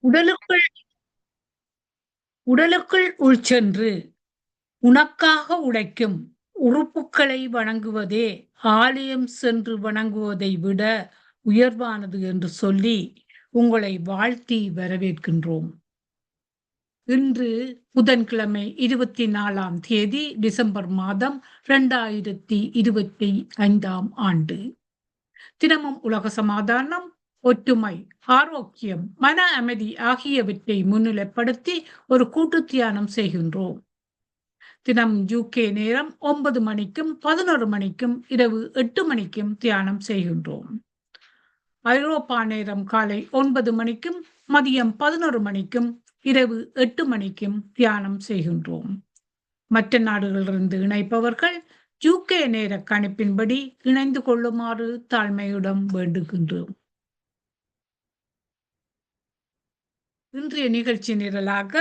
உடலுக்குள் உடலுக்குள் உள்சென்று உனக்காக உழைக்கும் உறுப்புக்களை வணங்குவதே ஆலயம் சென்று வணங்குவதை விட உயர்வானது என்று சொல்லி உங்களை வாழ்த்தி வரவேற்கின்றோம். இன்று புதன்கிழமை 24ஆம் தேதி டிசம்பர் மாதம் 2025ஆம் ஆண்டு. தினமும் உலக சமாதானம், ஒற்றுமை, ஆரோக்கியம், மன அமைதி ஆகியவற்றை முன்னிலைப்படுத்தி ஒரு கூட்டு தியானம் செய்கின்றோம். தினம் UK நேரம் 9 மணிக்கும் 11 மணிக்கும் இரவு 8 மணிக்கும் தியானம் செய்கின்றோம். ஐரோப்பா நேரம் காலை 9 மணிக்கும் மதியம் 11 மணிக்கும் இரவு 8 மணிக்கும் தியானம் செய்கின்றோம். மற்ற நாடுகளிலிருந்து இணைப்பவர்கள் UK நேர கணிப்பின்படி இணைந்து கொள்ளுமாறு தாழ்மையுடன் வேண்டுகின்றோம். இன்றைய நிகழ்ச்சி நிரலாக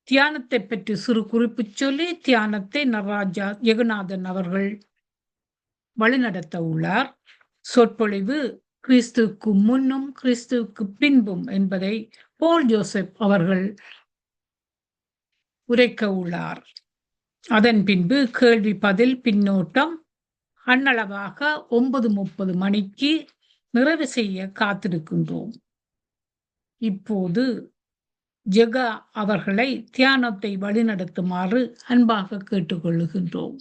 தியானத்தை பற்றி சிறு குறிப்பு சொல்லி தியானத்தை நடராஜா ஜெகநாதன் அவர்கள் வழிநடத்த உள்ளார். சொற்பொழிவு கிறிஸ்துவுக்கு முன்னும் கிறிஸ்துவுக்கு பின்பும் என்பதை போல் ஜோசப் அவர்கள் உரைக்க உள்ளார். அதன் பின்பு கேள்வி பதில் பின்னோட்டம் அன்னளவாக 9:30 மணிக்கு நிறைவு செய்ய காத்திருக்கின்றோம். இப்போது ஜெகா அவர்களை தியானத்தை வழிநடத்துமாறு அன்பாக கேட்டுக்கொள்ளுகின்றோம்.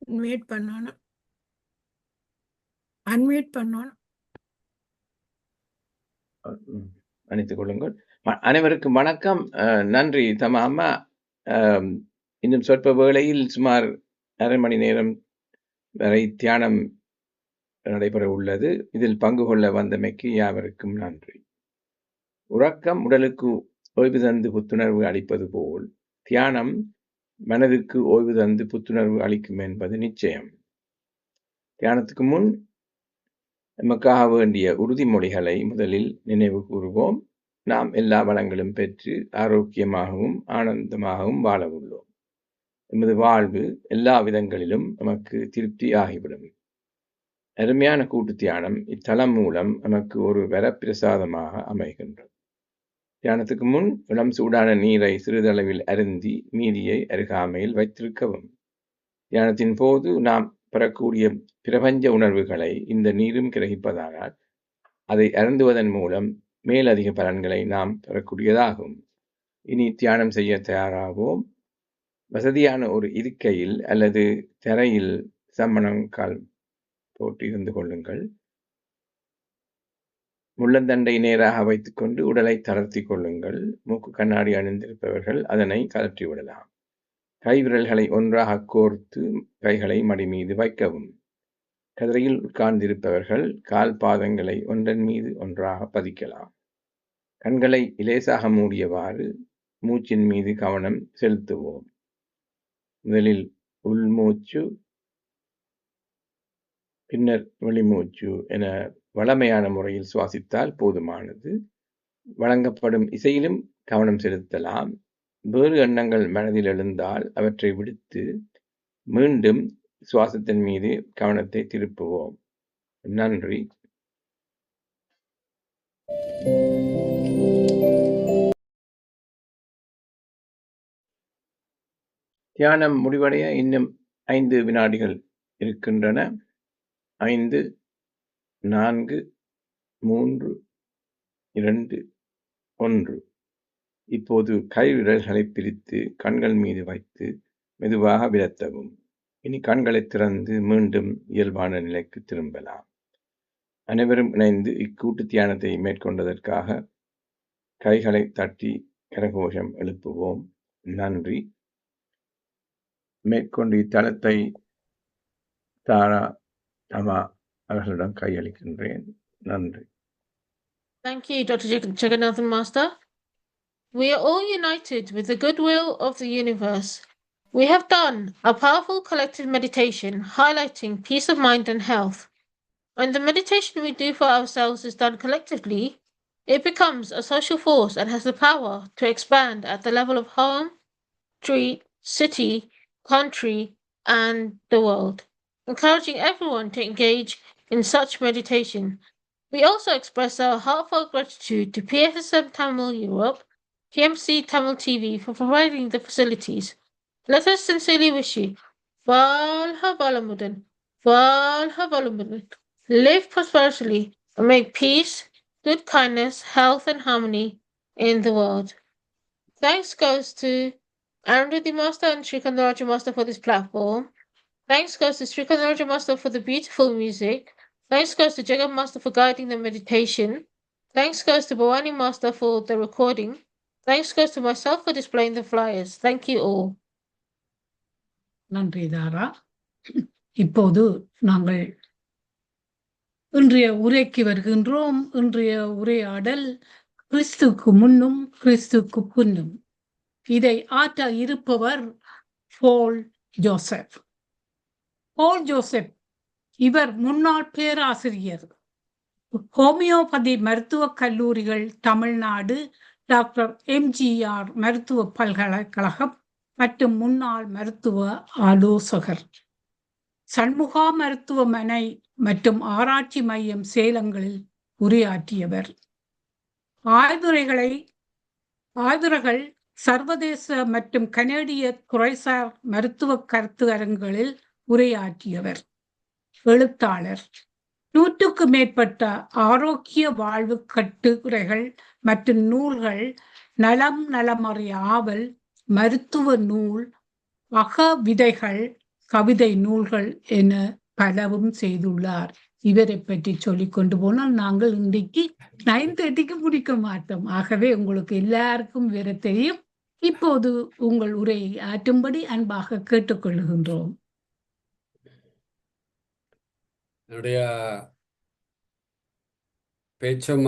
அன்மியூட் பண்ணணும். அன்மியூட் பண்ணணும். மன்னித்துக் கொள்ளுங்கள். அனைவருக்கும் வணக்கம். நன்றி தமா அம்மா. இன்னும் சொற்ப வேளையில் சுமார் அரை மணி நேரம் வரை தியானம் நடைபெற உள்ளது. இதில் பங்கு கொள்ள வந்தமைக்கு யாவருக்கும் நன்றி. உறக்கம் உடலுக்கு ஓய்வு தந்து புத்துணர்வு அளிப்பது போல் தியானம் மனதிற்கு ஓய்வு தந்து புத்துணர்வு அளிக்கும் என்பது நிச்சயம். தியானத்துக்கு முன் நமக்காக வேண்டிய உறுதிமொழிகளை முதலில் நினைவு கூறுவோம். நாம் எல்லா வளங்களும் பெற்று ஆரோக்கியமாகவும் ஆனந்தமாகவும் வாழ உள்ளோம். எமது வாழ்வு எல்லா விதங்களிலும் நமக்கு திருப்தி ஆகிவிடும். அருமையான கூட்டு தியானம் இத்தலம் மூலம் நமக்கு ஒரு வரப்பிரசாதமாக அமைகின்றது. தியானத்துக்கு முன் இளம் சூடான நீரை சிறிதளவில் அருந்தி மீதியை அருகாமையில் வைத்திருக்கவும். தியானத்தின் போது நாம் பெறக்கூடிய பிரபஞ்ச உணர்வுகளை இந்த நீரும் கிரகிப்பதானால் அதை அருந்துவதன் மூலம் மேலதிக பலன்களை நாம் பெறக்கூடியதாகும். இனி தியானம் செய்ய தயாராகவும். வசதியான ஒரு இருக்கையில் அல்லது தரையில் சம்மணங்கால் போட்டு இருந்து கொள்ளுங்கள். முள்ளந்தண்டை நேராக வைத்துக்கொண்டு உடலை தளர்த்தி கொள்ளுங்கள். மூக்கு கண்ணாடி அணிந்திருப்பவர்கள் அதனை கழற்றி விடலாம். கைவிரல்களை ஒன்றாக கோர்த்து கைகளை மடி மீது வைக்கவும். கதிரையில் உட்கார்ந்திருப்பவர்கள் கால் பாதங்களை ஒன்றன் மீது ஒன்றாக பதிக்கலாம். கண்களை இலேசாக மூடியவாறு மூச்சின் மீது கவனம் செலுத்துவோம். முதலில் உள்மூச்சு, பின்னர் வெளிமூச்சு என வளமையான முறையில் சுவாசித்தால் போதுமானது. வழங்கப்படும் இசையிலும் கவனம் செலுத்தலாம். வேறு எண்ணங்கள் மனதில் எழுந்தால் அவற்றை விடுத்து மீண்டும் சுவாசத்தின் மீது கவனத்தை திருப்புவோம். நன்றி. தியானம் முடிவடைய இன்னும் 5 வினாடிகள் இருக்கின்றன. 5, 4, 3, 2, 1. இப்போது கை விரல்களை பிரித்து கண்கள் மீது வைத்து மெதுவாக விலத்தவும். இனி கண்களை திறந்து மீண்டும் இயல்பான நிலைக்கு திரும்பலாம். அனைவரும் இணைந்து இக்கூட்டு தியானத்தை மேற்கொண்டதற்காக கைகளை தட்டி கரகோஷம் எழுப்புவோம். நன்றி. மேற்கொண்டு இத்தலத்தை தாரா தமா அவர்களிடம் கையளிக்கின்றேன். நன்றி. Thank you, Dr. Jagannathan Master. We are all united with the goodwill of the universe. We have done a powerful collective meditation highlighting peace of mind and health. When the meditation we do for ourselves is done collectively, it becomes a social force and has the power to expand at the level of home, street, city, country, and the world, encouraging everyone to engage in such meditation. We also express our heartfelt gratitude to PSSM Tamil Europe, PMC Tamil TV for providing the facilities. Let us sincerely wish you Valha Valamudan, Valha Valamudan. Live prosperously and make peace, good kindness, health, and harmony in the world. Thanks goes to Arundhati Master and Srikandaraja Master for this platform. Thanks goes to Srikandaraja Master for the beautiful music. Thanks goes to Jagat Master for guiding the meditation. Thanks goes to Bhavani Master for the recording. Thanks goes to myself for displaying the flyers. Thank you all. நன்றி தாரா. இப்போது நாங்கள் இன்றைய உரைக்கு வருகின்றோம். இன்றைய உரையாடல் கிறிஸ்துக்கு முன்னும் கிறிஸ்துக்கு பின்னும். இதை ஆற்ற இருப்பவர் போல் ஜோசப். போல் ஜோசப் இவர் முன்னாள் பேராசிரியர், ஹோமியோபதி மருத்துவக் கல்லூரிகள் தமிழ்நாடு, டாக்டர் எம்ஜிஆர் மருத்துவ பல்கலைக்கழகம் மற்றும் முன்னாள் மருத்துவ ஆலோசகர், சண்முகா மருத்துவமனை மற்றும் ஆராய்ச்சி மையம் சேலங்களில் உரையாற்றியவர். ஆய்வுரைகள் சர்வதேச மற்றும் கனேடிய துறைசார் மருத்துவ கருத்து அரங்குகளில் உரையாற்றியவர். எழுத்தாளர், 100க்கு மேற்பட்ட ஆரோக்கிய வாழ்வு கட்டுரைகள் மற்றும் நூல்கள், நலம் நலமறிய ஆவல், மருத்துவ நூல், அக விதைகள், கவிதை நூல்கள் என பலவும் செய்துள்ளார். இவரை பற்றி சொல்லிக் கொண்டு போனால் நாங்கள் இன்றைக்கு 9:30க்கு முடிக்க மாட்டோம். ஆகவே உங்களுக்கு எல்லாருக்கும் வேற தெரியும். இப்போது உங்கள் உரையை ஆற்றும்படி அன்பாக கேட்டுக்கொள்கின்றோம். என்னுடைய பேச்சும்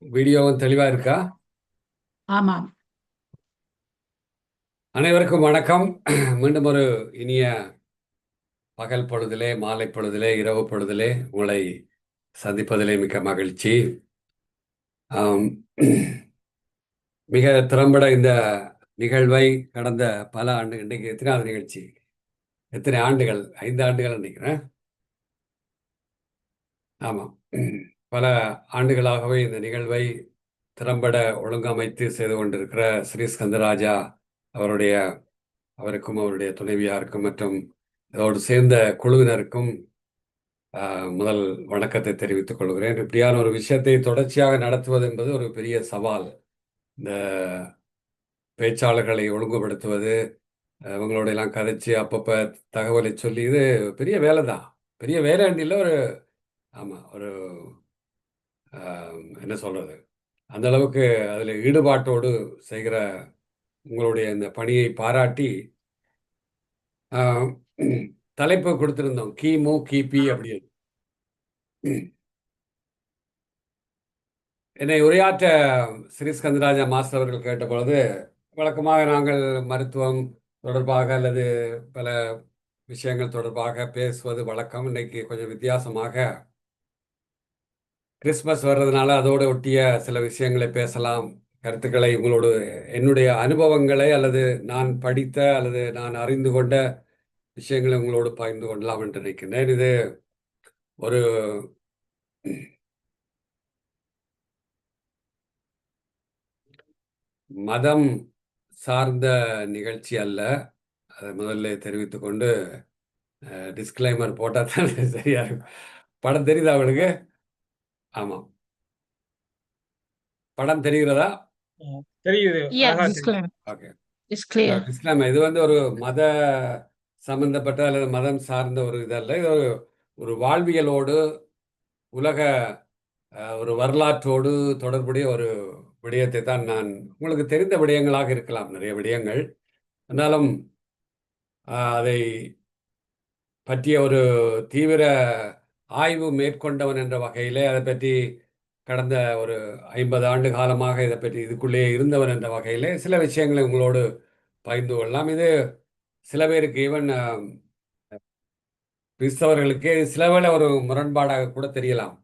வீடியோவும் தெளிவா இருக்கா? ஆமாம். அனைவருக்கும் வணக்கம். மீண்டும் ஒரு இனிய பகல் பொழுதிலே, மாலை பொழுதிலே, இரவு பொழுதிலே உங்களை சந்திப்பதிலே மிக்க மகிழ்ச்சி. மிக திறம்பட இந்த நிகழ்வை கடந்த பல ஆண்டு, இன்றைக்கு எத்தனாவது நிகழ்ச்சி, எத்தனை ஆண்டுகள், 5 ஆண்டுகள் நினைக்கிறேன். ஆமாம், பல ஆண்டுகளாகவே இந்த நிகழ்வை திறம்பட ஒழுங்கமைத்து செய்து கொண்டிருக்கிற ஸ்ரீ ஸ்கந்தராஜா அவருக்கும் அவருடைய துணைவியாருக்கும் மற்றும் இதோடு சேர்ந்த குழுவினருக்கும் முதல் வணக்கத்தை தெரிவித்துக் கொள்கிறேன். இப்படியான ஒரு விஷயத்தை தொடர்ச்சியாக நடத்துவது என்பது ஒரு பெரிய சவால். இந்த பேச்சாளர்களை ஒழுங்குபடுத்துவது, இவங்களோட எல்லாம் கதைச்சு அப்பப்போ தகவலை சொல்லி, இது பெரிய வேலை தான். பெரிய வேலைண்டியில் ஒரு ஒரு என்ன சொல்றது, அந்த அளவுக்கு அதில் ஈடுபாட்டோடு செய்கிற உங்களுடைய இந்த பணியை பாராட்டி தலைப்பு கொடுத்திருந்தோம், கிமு கிபி அப்படின்னு. என்னை உரையாற்ற ஸ்ரீ ஸ்கந்தராஜா மாஸ்டர் அவர்கள் கேட்ட பொழுது, வழக்கமாக நாங்கள் மருத்துவம் தொடர்பாக அல்லது பல விஷயங்கள் தொடர்பாக பேசுவது வழக்கம். இன்னைக்கு கொஞ்சம் வித்தியாசமாக கிறிஸ்மஸ் வர்றதுனால அதோடு ஒட்டிய சில விஷயங்களை பேசலாம், கருத்துக்களை உங்களோடு, என்னுடைய அனுபவங்களை அல்லது நான் படித்த அல்லது நான் அறிந்து கொண்ட விஷயங்களை உங்களோடு பகிர்ந்து கொள்ளலாம் என்று நினைக்கின்றேன். இது ஒரு மதம் சார்ந்த நிகழ்ச்சி அல்ல, அதை முதல்ல தெரிவித்துக் கொண்டு டிஸ்க்ளைமர் போட்டால் தான் சரியா இருக்கும். படம் தெரியுதா அவளுக்கு? ஆமாம், படம் தெரிகிறதா? தெரியுது. Okay, disclaimer. இது ஒரு மத சம்பந்தப்பட்ட அல்லது மதம் சார்ந்த ஒரு இதல்ல. இது ஒரு வாழ்வியலோடு, உலக ஒரு வரலாற்றோடு தொடர்புடைய ஒரு விடயத்தை தான் நான், உங்களுக்கு தெரிந்த விடயங்களாக இருக்கலாம் நிறைய விடயங்கள், என்றாலும் அதை பற்றிய ஒரு தீவிர ஆய்வு மேற்கொண்டவன் என்ற வகையிலே, அதை பற்றி கடந்த ஒரு 50 ஆண்டு காலமாக இதை பற்றி இதுக்குள்ளே இருந்தவன் என்ற வகையிலே சில விஷயங்களை உங்களோடு பகிர்ந்து கொள்ளலாம். இது சில பேருக்கு, ஈவன் கிறிஸ்தவர்களுக்கு சில வேளை ஒரு முரண்பாடாக கூட தெரியலாம்.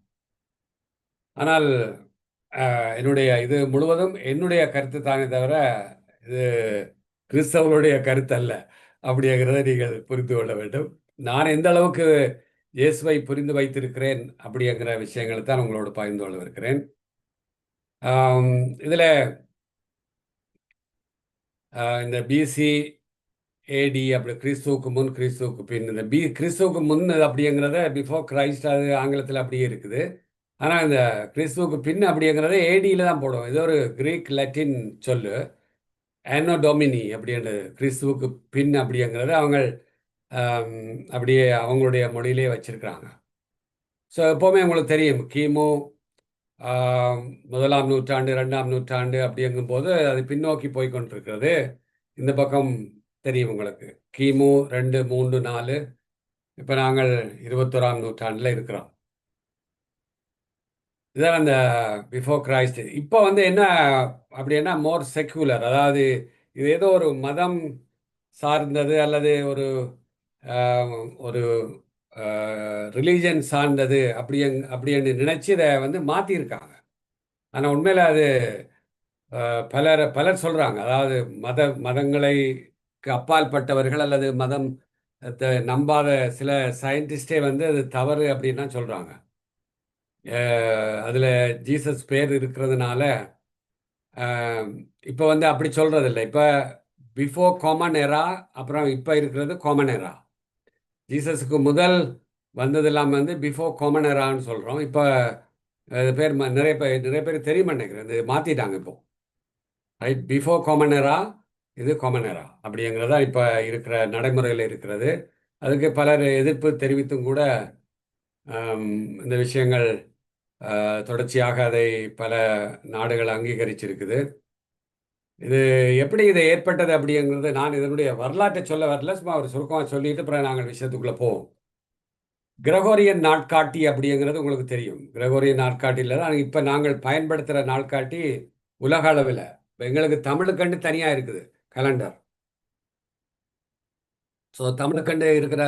ஆனால் இது முழுவதும் என்னுடைய கருத்து தானே தவிர இது கிறிஸ்தவர்களுடைய கருத்து அல்ல. அப்படிங்கிறத நீங்கள் புரிந்து கொள்ள வேண்டும். நான் எந்த அளவுக்கு இயேசுவை புரிந்து வைத்திருக்கிறேன் அப்படிங்கிற விஷயங்களை தான் உங்களோடு பகிர்ந்து கொள்ளவிருக்கிறேன். இதில் இந்த பிசி ஏடி அப்படி கிறிஸ்துவுக்கு முன் கிறிஸ்துவுக்கு பின், இந்த கிறிஸ்துவுக்கு முன் அப்படிங்கிறத பிஃபோர் கிரைஸ்ட் அது ஆங்கிலத்தில் அப்படியே இருக்குது. ஆனால் இந்த கிறிஸ்துவுக்கு பின் அப்படிங்கிறத ஏடியில் தான் போடுவோம். இது ஒரு கிரீக் லட்டின் சொல்லு, ஆனோ டொமினி அப்படின்றது. கிறிஸ்துவுக்கு பின் அப்படிங்கிறத அவங்க அப்படியே அவங்களுடைய மொழியிலே வச்சிருக்கிறாங்க. ஸோ எப்போவுமே உங்களுக்கு தெரியும், கிமு 1ஆம் நூற்றாண்டு 2ஆம் நூற்றாண்டு அப்படிங்கும்போது அது பின்னோக்கி போய்கொண்டிருக்கிறது. இந்த பக்கம் தெரியும் உங்களுக்கு, கிமு 2, 3, 4. இப்போ நாங்கள் 21ஆம் நூற்றாண்டில் இருக்கிறோம். இதான் அந்த பிஃபோர் கிரைஸ்ட். இப்போ வந்து என்ன அப்படின்னா மோர் செக்குலர், அதாவது இது ஏதோ ஒரு மதம் சார்ந்தது அல்லது ஒரு ஒரு ரிலீஜன் சார்ந்தது அப்படின்னு நினச்சி இதை வந்து மாற்றிருக்காங்க. ஆனால் உண்மையில் அது பலர் சொல்கிறாங்க, அதாவது மதங்களுக்கு அப்பாற்பட்டவர்கள் அல்லது மதம் நம்பாத சில சயின்டிஸ்டே வந்து அது தவறு அப்படின்னு தான் சொல்கிறாங்க. அதில் ஜீசஸ் பேர் இருக்கிறதுனால இப்போ வந்து அப்படி சொல்கிறதில்ல. இப்போ பிஃபோர் காமன் எரா, அப்புறம் இப்போ இருக்கிறது காமன் எரா. ஜீசஸுக்கு முதல் வந்ததெல்லாம் வந்து பிஃபோர் காமன் எரான்னு சொல்கிறோம். இப்போ பேர் நிறைய பேர் தெரியுமா நினைக்கிறேன், இது மாற்றிட்டாங்க இப்போ. ரைட், பிஃபோர் காமன் எரா, இது காமன் எரா அப்படிங்கிறதா இப்போ இருக்கிற நடைமுறையில் இருக்கிறது. அதுக்கு பலர் எதிர்ப்பு தெரிவித்தும் கூட இந்த விஷயங்கள் தொடர்ச்சியாக அதை பல நாடுகள் அங்கீகரிச்சிருக்குது. இது எப்படி இது ஏற்பட்டது அப்படிங்கிறது நான் இதனுடைய வரலாற்றை சொல்ல வரல, சும்மா ஒரு சுருக்கமாக சொல்லிட்டு அப்புறம் நாங்கள் விஷயத்துக்குள்ளே போவோம். கிரகோரியன் நாட்காட்டி அப்படிங்கிறது உங்களுக்கு தெரியும். கிரகோரியன் நாட்காட்டியில் தான் இப்போ நாங்கள் பயன்படுத்துகிற நாட்காட்டி உலக அளவில். இப்போ எங்களுக்கு தமிழுக்கண்டு தனியாக இருக்குது கலண்டர். ஸோ தமிழுக்கண்டு இருக்கிற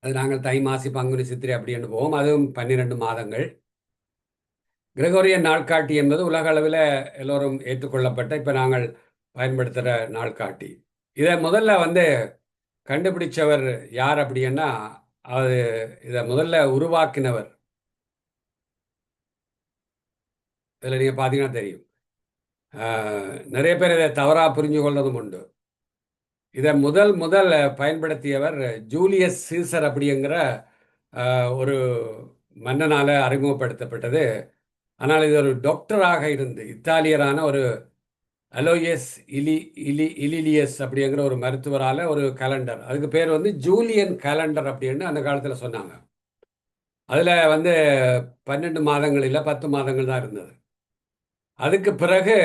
அது நாங்கள் தை, மாசி, பங்குனி, சித்திரை அப்படின்னு போவோம். அதுவும் 12 மாதங்கள். கிரகோரியன் நாட்காட்டி என்பது உலக அளவில் எல்லோரும் ஏற்றுக்கொள்ளப்பட்ட இப்போ நாங்கள் பயன்படுத்துகிற நாட்காட்டி. இதை முதல்ல வந்து கண்டுபிடிச்சவர் யார் அப்படின்னா, அது இதை முதல்ல உருவாக்கினவர், இதில் நீங்கள் பார்த்தீங்கன்னா தெரியும். நிறைய பேர் இதை தவறாக புரிஞ்சு கொள்வதும் உண்டு. இதை முதல் பயன்படுத்தியவர் ஜூலியஸ் சீசர் அப்படிங்கிற ஒரு மன்னனால் அறிமுகப்படுத்தப்பட்டது. ஆனால் இது ஒரு டாக்டராக இருந்து இத்தாலியரான ஒரு அலோயஸ் இலிலியஸ் அப்படிங்கிற ஒரு மருத்துவரால் ஒரு கலண்டர், அதுக்கு பேர் வந்து ஜூலியன் கேலண்டர் அப்படின்னு அந்த காலத்தில் சொன்னாங்க. அதில் வந்து 12 மாதங்கள் இல்லை, 10 மாதங்கள் தான் இருந்தது. அதுக்கு பிறகு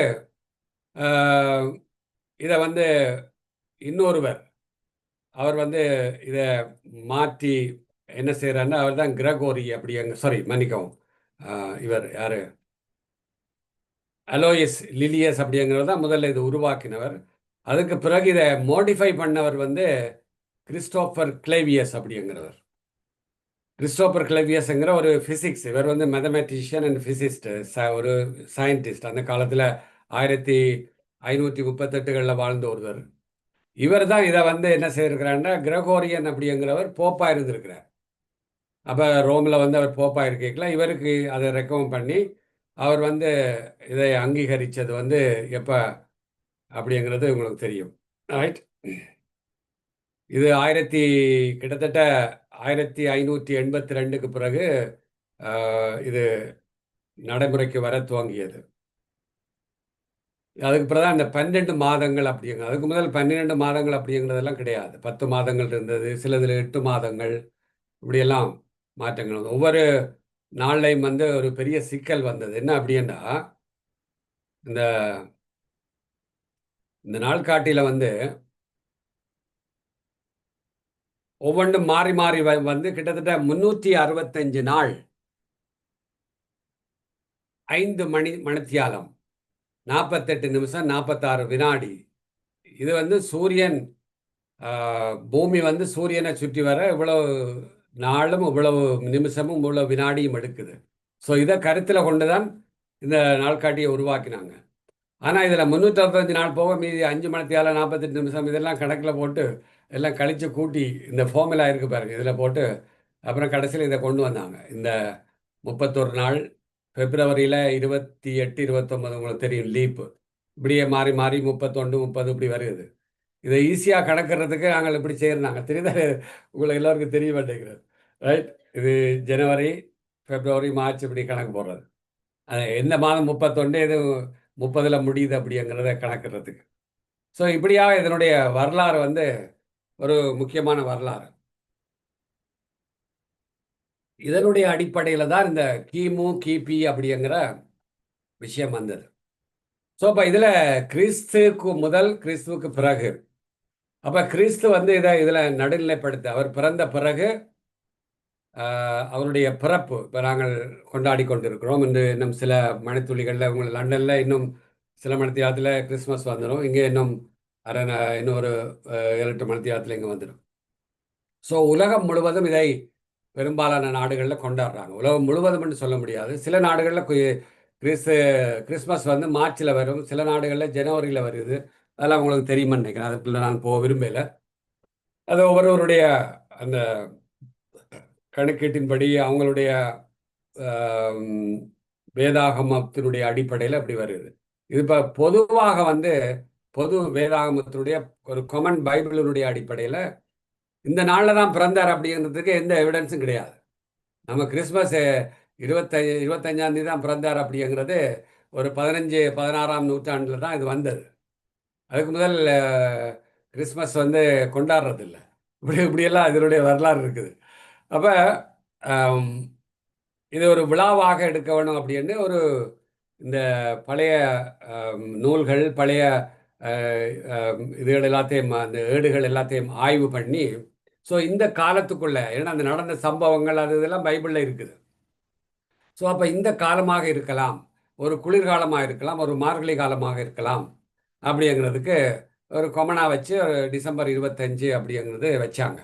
இதை வந்து இன்னொருவர், அவர் வந்து இதை மாற்றி என்ன செய்கிறாருன்னா, அவர் தான் கிரகோரி மன்னிக்கவும், இவர் யார், அலோயஸ் லிலியஸ் அப்படிங்கிறவர் தான் முதல்ல இது உருவாக்கினவர். அதுக்கு பிறகு இதை மோடிஃபை பண்ணவர் வந்து கிறிஸ்டோபர் கிளேவியஸ் அப்படிங்கிறவர். கிறிஸ்டோபர் கிளேவியஸ்ங்கிற ஒரு ஃபிசிக்ஸ், இவர் வந்து மேத்தமெட்டிஷியன் அண்ட் ஃபிசிஸ்ட், ஒரு சயின்டிஸ்ட். அந்த காலத்தில் 1538களில் வாழ்ந்த ஒருவர். இவர் தான் இதை வந்து என்ன செய்திருக்கிறாருன்னா, கிரகோரியன் அப்படிங்கிறவர் போப்பாக இருந்திருக்கிறார். அப்போ ரோமில் வந்து அவர் போப்பாக இருக்கலாம். இவருக்கு அதை ரெக்கமெண்ட் பண்ணி அவர் வந்து இதை அங்கீகரித்தது வந்து எப்போ அப்படிங்கிறது உங்களுக்கு தெரியும். ரைட், இது கிட்டத்தட்ட 1582க்கு பிறகு இது நடைமுறைக்கு வர துவங்கியது. அதுக்கு பிறகு தான் இந்த 12 மாதங்கள் அப்படிங்க. அதுக்கு முதல் 12 மாதங்கள் அப்படிங்கிறதெல்லாம் கிடையாது. 10 மாதங்கள் இருந்தது, சிலதில் 8 மாதங்கள், இப்படியெல்லாம் மாற்றங்கள். ஒவ்வொரு நாள்லையும் வந்து ஒரு பெரிய சிக்கல் வந்தது. என்ன அப்படின்னா, இந்த நாள்காட்டியில் வந்து ஒவ்வொன்றும் மாறி மாறி வந்து கிட்டத்தட்ட 365 நாள் 5 மணித்தியாலம் 48 நிமிஷம் 46 வினாடி. இது வந்து சூரியன், பூமி வந்து சூரியனை சுற்றி வர இவ்வளவு நாளும் இவ்வளவு நிமிஷமும் இவ்வளவு வினாடியும் எடுக்குது. ஸோ இதை கருத்தில் கொண்டு தான் இந்த நாள்காட்டியை உருவாக்கினாங்க. ஆனால் இதில் 365 நாள் போக மீதி 5 மணித்தியாலம் 48 நிமிஷம் இதெல்லாம் கணக்கில் போட்டு எல்லாம் கழிச்சு கூட்டி இந்த ஃபார்முலா இருக்கு பாருங்க, இதில் போட்டு அப்புறம் கடைசியில் இதை கொண்டு வந்தாங்க. இந்த 31 நாள், பிப்ரவரியில் 28, 29 உங்களுக்கு தெரியும் லீப்பு, இப்படியே மாறி மாறி 31, 30 இப்படி வருது. இதை ஈஸியாக கணக்கிறதுக்கு நாங்கள் இப்படி செய்யிருந்தாங்க. தெரியுதா? உங்களுக்கு எல்லோருக்கும் தெரிய மாட்டேங்கிறது, ரைட்? இது ஜனவரி, பிப்ரவரி, மார்ச் இப்படி கணக்கு போடுறது. எந்த மாதம் 31 எது 30ல் முடியுது அப்படிங்கிறத கணக்கிறதுக்கு. ஸோ இப்படியாக இதனுடைய வரலாறு வந்து ஒரு முக்கியமான வரலாறு. இதனுடைய அடிப்படையில் தான் இந்த கிமு கிபி அப்படிங்கிற விஷயம் வந்தது. ஸோ அப்போ இதில் கிறிஸ்துவுக்கு முதல், கிறிஸ்துவுக்கு பிறகு. அப்போ கிறிஸ்து வந்து இதில் நடுநிலைப்படுத்த அவர் பிறந்த பிறகு அவருடைய பிறப்பு இப்போ நாங்கள் கொண்டாடி கொண்டிருக்கிறோம். இன்னும் சில மணித்துளிகளில் உங்கள் லண்டனில் இன்னும் சில மணித்தியாலத்தில் கிறிஸ்மஸ் வந்துடும். இங்கே இன்னும் இன்னும் ஒரு 7-8 மணித்தியாலத்தில் இங்கே வந்துடும். ஸோ உலகம் முழுவதும் இதை பெரும்பாலான நாடுகளில் கொண்டாடுறாங்க. உலகம் முழுவதும்னு சொல்ல முடியாது. சில நாடுகளில் கிறிஸ்மஸ் வந்து மார்ச்சில் வரும், சில நாடுகளில் ஜனவரியில் வருது. அதெல்லாம் உங்களுக்கு தெரியுமா நினைக்கிறேன், அதுக்குள்ள நான் போக விரும்பலை. அது ஒவ்வொருவருடைய அந்த கணக்கீட்டின்படி அவங்களுடைய வேதாகமத்தினுடைய அடிப்படையில் அப்படி வருது. இது இப்போ பொதுவாக வந்து பொது வேதாகமத்தினுடைய ஒரு காமன் பைபிளினுடைய அடிப்படையில் இந்த நாளில் தான் பிறந்தார் அப்படிங்கிறதுக்கு எந்த எவிடன்ஸும் கிடையாது. நம்ம கிறிஸ்மஸ் 25 தான் பிறந்தார் அப்படிங்கிறது ஒரு 15-16ஆம் நூற்றாண்டில் தான் இது வந்தது. அதுக்கு முதல் கிறிஸ்மஸ் வந்து கொண்டாடுறதில்லை. இப்படியெல்லாம் இதனுடைய வரலாறு இருக்குது. அப்போ இது ஒரு விழாவாக எடுக்க வேணும் அப்படின்னு ஒரு இந்த பழைய நூல்கள், பழைய இதுகள் எல்லாத்தையும், அந்த ஏடுகள் எல்லாத்தையும் ஆய்வு பண்ணி, ஸோ இந்த காலத்துக்குள்ள, ஏன்னா அந்த நடந்த சம்பவங்கள் அது இதெல்லாம் பைபிளில் இருக்குது. ஸோ அப்போ இந்த காலமாக இருக்கலாம், ஒரு குளிர்காலமாக இருக்கலாம், ஒரு மார்கழி காலமாக இருக்கலாம் அப்படிங்கிறதுக்கு ஒரு கொமனா வச்சு ஒரு டிசம்பர் 25 அப்படிங்கிறது வச்சாங்க.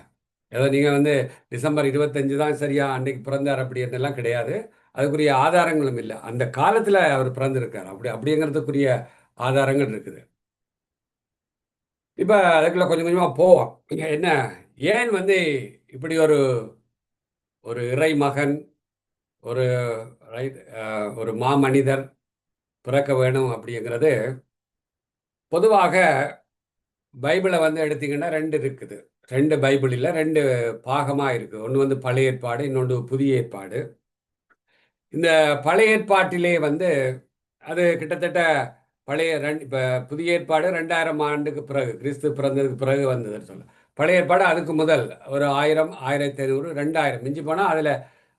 ஏதோ நீங்கள் வந்து டிசம்பர் 25 தான் சரியா அன்றைக்கு பிறந்தார் அப்படின்றலாம் கிடையாது. அதுக்குரிய ஆதாரங்களும் இல்லை. அந்த காலத்தில் அவர் பிறந்திருக்கார் அப்படிங்கிறதுக்குரிய ஆதாரங்கள் இருக்குது. இப்போ அதுக்குள்ள கொஞ்சம் கொஞ்சமாக போவோம். என்ன, ஏன் வந்து இப்படி ஒரு இறை மகன், ஒரு ஒரு மாமனிதர் பிறக்க வேணும் அப்படிங்கிறது, பொதுவாக பைபிளை வந்து எடுத்தீங்கன்னா 2 இருக்குது. 2 பைபிளில் 2 பாகமாக இருக்குது. ஒன்று வந்து பழைய ஏற்பாடு, இன்னொன்று புதிய ஏற்பாடு. இந்த பழைய ஏற்பாட்டிலே வந்து அது கிட்டத்தட்ட இப்போ புதிய ஏற்பாடு 2000 ஆண்டுக்கு பிறகு, கிறிஸ்து பிறந்ததுக்கு பிறகு வந்ததுன்னு சொல்ல. பழைய ஏற்பாடு அதுக்கு முதல் ஒரு 1000, 1500, 2000 மிஞ்சி போனால் அதில்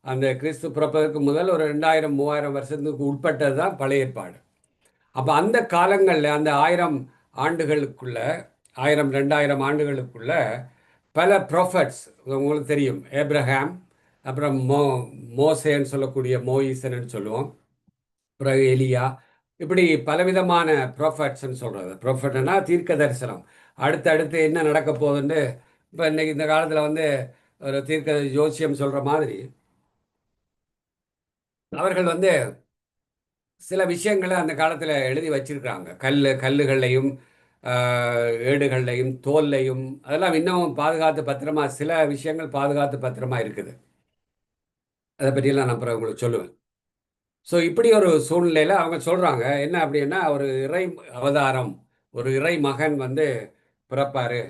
அந்த கிறிஸ்து பிறப்பதற்கு முதல் ஒரு 2000, 3000 வருஷத்துக்கு உட்பட்டது தான் பழைய ஏற்பாடு. அப்போ அந்த காலங்களில் அந்த 1000 ஆண்டுகளுக்குள்ள, 1000, 2000 ஆண்டுகளுக்குள்ள பல ப்ராஃபட்ஸ் உங்களுக்கு தெரியும். ஏப்ரஹாம், அப்புறம் மோசேன்னு சொல்லக்கூடிய மோயிசன்னு சொல்லுவோம், பிறகு எலியா, இப்படி பலவிதமான ப்ராஃபட்ஸ்ன்னு சொல்கிறது. ப்ராஃபட்னா தீர்க்க தரிசனம், அடுத்தடுத்து என்ன நடக்க போகுதுன்னு. இப்போ இன்னைக்கு இந்த காலத்தில் வந்து ஒரு தீர்க்க ஜோசியம் சொல்கிற மாதிரி அவர்கள் வந்து சில விஷயங்களை அந்த காலத்தில் எழுதி வச்சிருக்காங்க. கல்லுகள்லையும் ஏடுகள்லையும் தோல்லையும் அதெல்லாம் இன்னும் பாதுகாத்து பத்திரமா, சில விஷயங்கள் பாதுகாத்து பத்திரமா இருக்குது. அதை பற்றியெல்லாம் நான் அப்புறம் உங்களுக்கு சொல்லுவேன். ஸோ இப்படி ஒரு சூழ்நிலையில் அவங்க சொல்கிறாங்க என்ன அப்படின்னா, ஒரு இறை அவதாரம், ஒரு இறை மகன் வந்து பிறப்பார்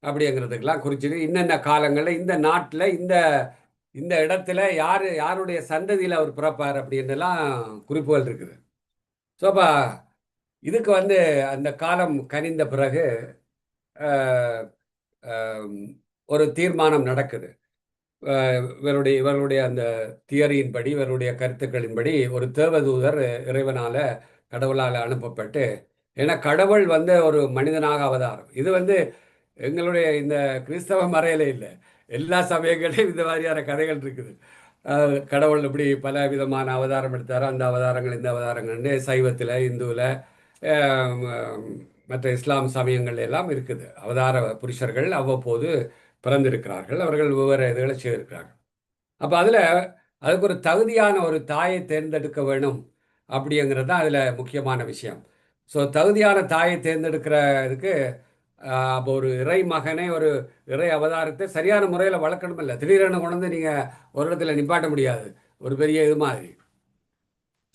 அப்படிங்கிறதுக்கெல்லாம் குறிச்சிட்டு இன்னென்ன காலங்களில் இந்த நாட்டில் இந்த இடத்துல யாருடைய சந்ததியில் அவர் பிறப்பார் அப்படின்றலாம் குறிப்புகள் இருக்குது. ஸோ அப்போ இதுக்கு வந்து அந்த காலம் கனிந்த பிறகு ஒரு தீர்மானம் நடக்குது. இவர்களுடைய அந்த தியரியின்படி, இவருடைய கருத்துக்களின்படி ஒரு தேவதூதர் இறைவனால், கடவுளால் அனுப்பப்பட்டு, ஏன்னா கடவுள் வந்து ஒரு மனிதனாக அவதாரம். இது வந்து எங்களுடைய இந்த கிறிஸ்தவ மறையில இல்லை, எல்லா சமயங்களையும் இந்த மாதிரியான கதைகள் இருக்குது. கடவுள் இப்படி பல விதமான அவதாரம் எடுத்தாரோ, அந்த அவதாரங்கள் இந்த அவதாரங்கள்னு சைவத்தில், இந்துவில், மற்ற இஸ்லாம் சமயங்கள் எல்லாம் இருக்குது. அவதார புருஷர்கள் அவ்வப்போது பிறந்திருக்கிறார்கள், அவர்கள் ஒவ்வொரு இதுகளை செய்திருக்கிறார்கள். அப்போ அதுக்கு ஒரு தகுதியான ஒரு தாயை தேர்ந்தெடுக்க வேணும் அப்படிங்கிறது தான் அதில் முக்கியமான விஷயம். ஸோ தகுதியான தாயை தேர்ந்தெடுக்கிறதுக்கு அப்போ ஒரு இறை மகனை, ஒரு இறை அவதாரத்தை சரியான முறையில் வளர்க்கணும் இல்லை. திடீரென கொண்டு வந்து நீங்கள் ஒரு இடத்துல நிப்பாட்ட முடியாது, ஒரு பெரிய இது மாதிரி.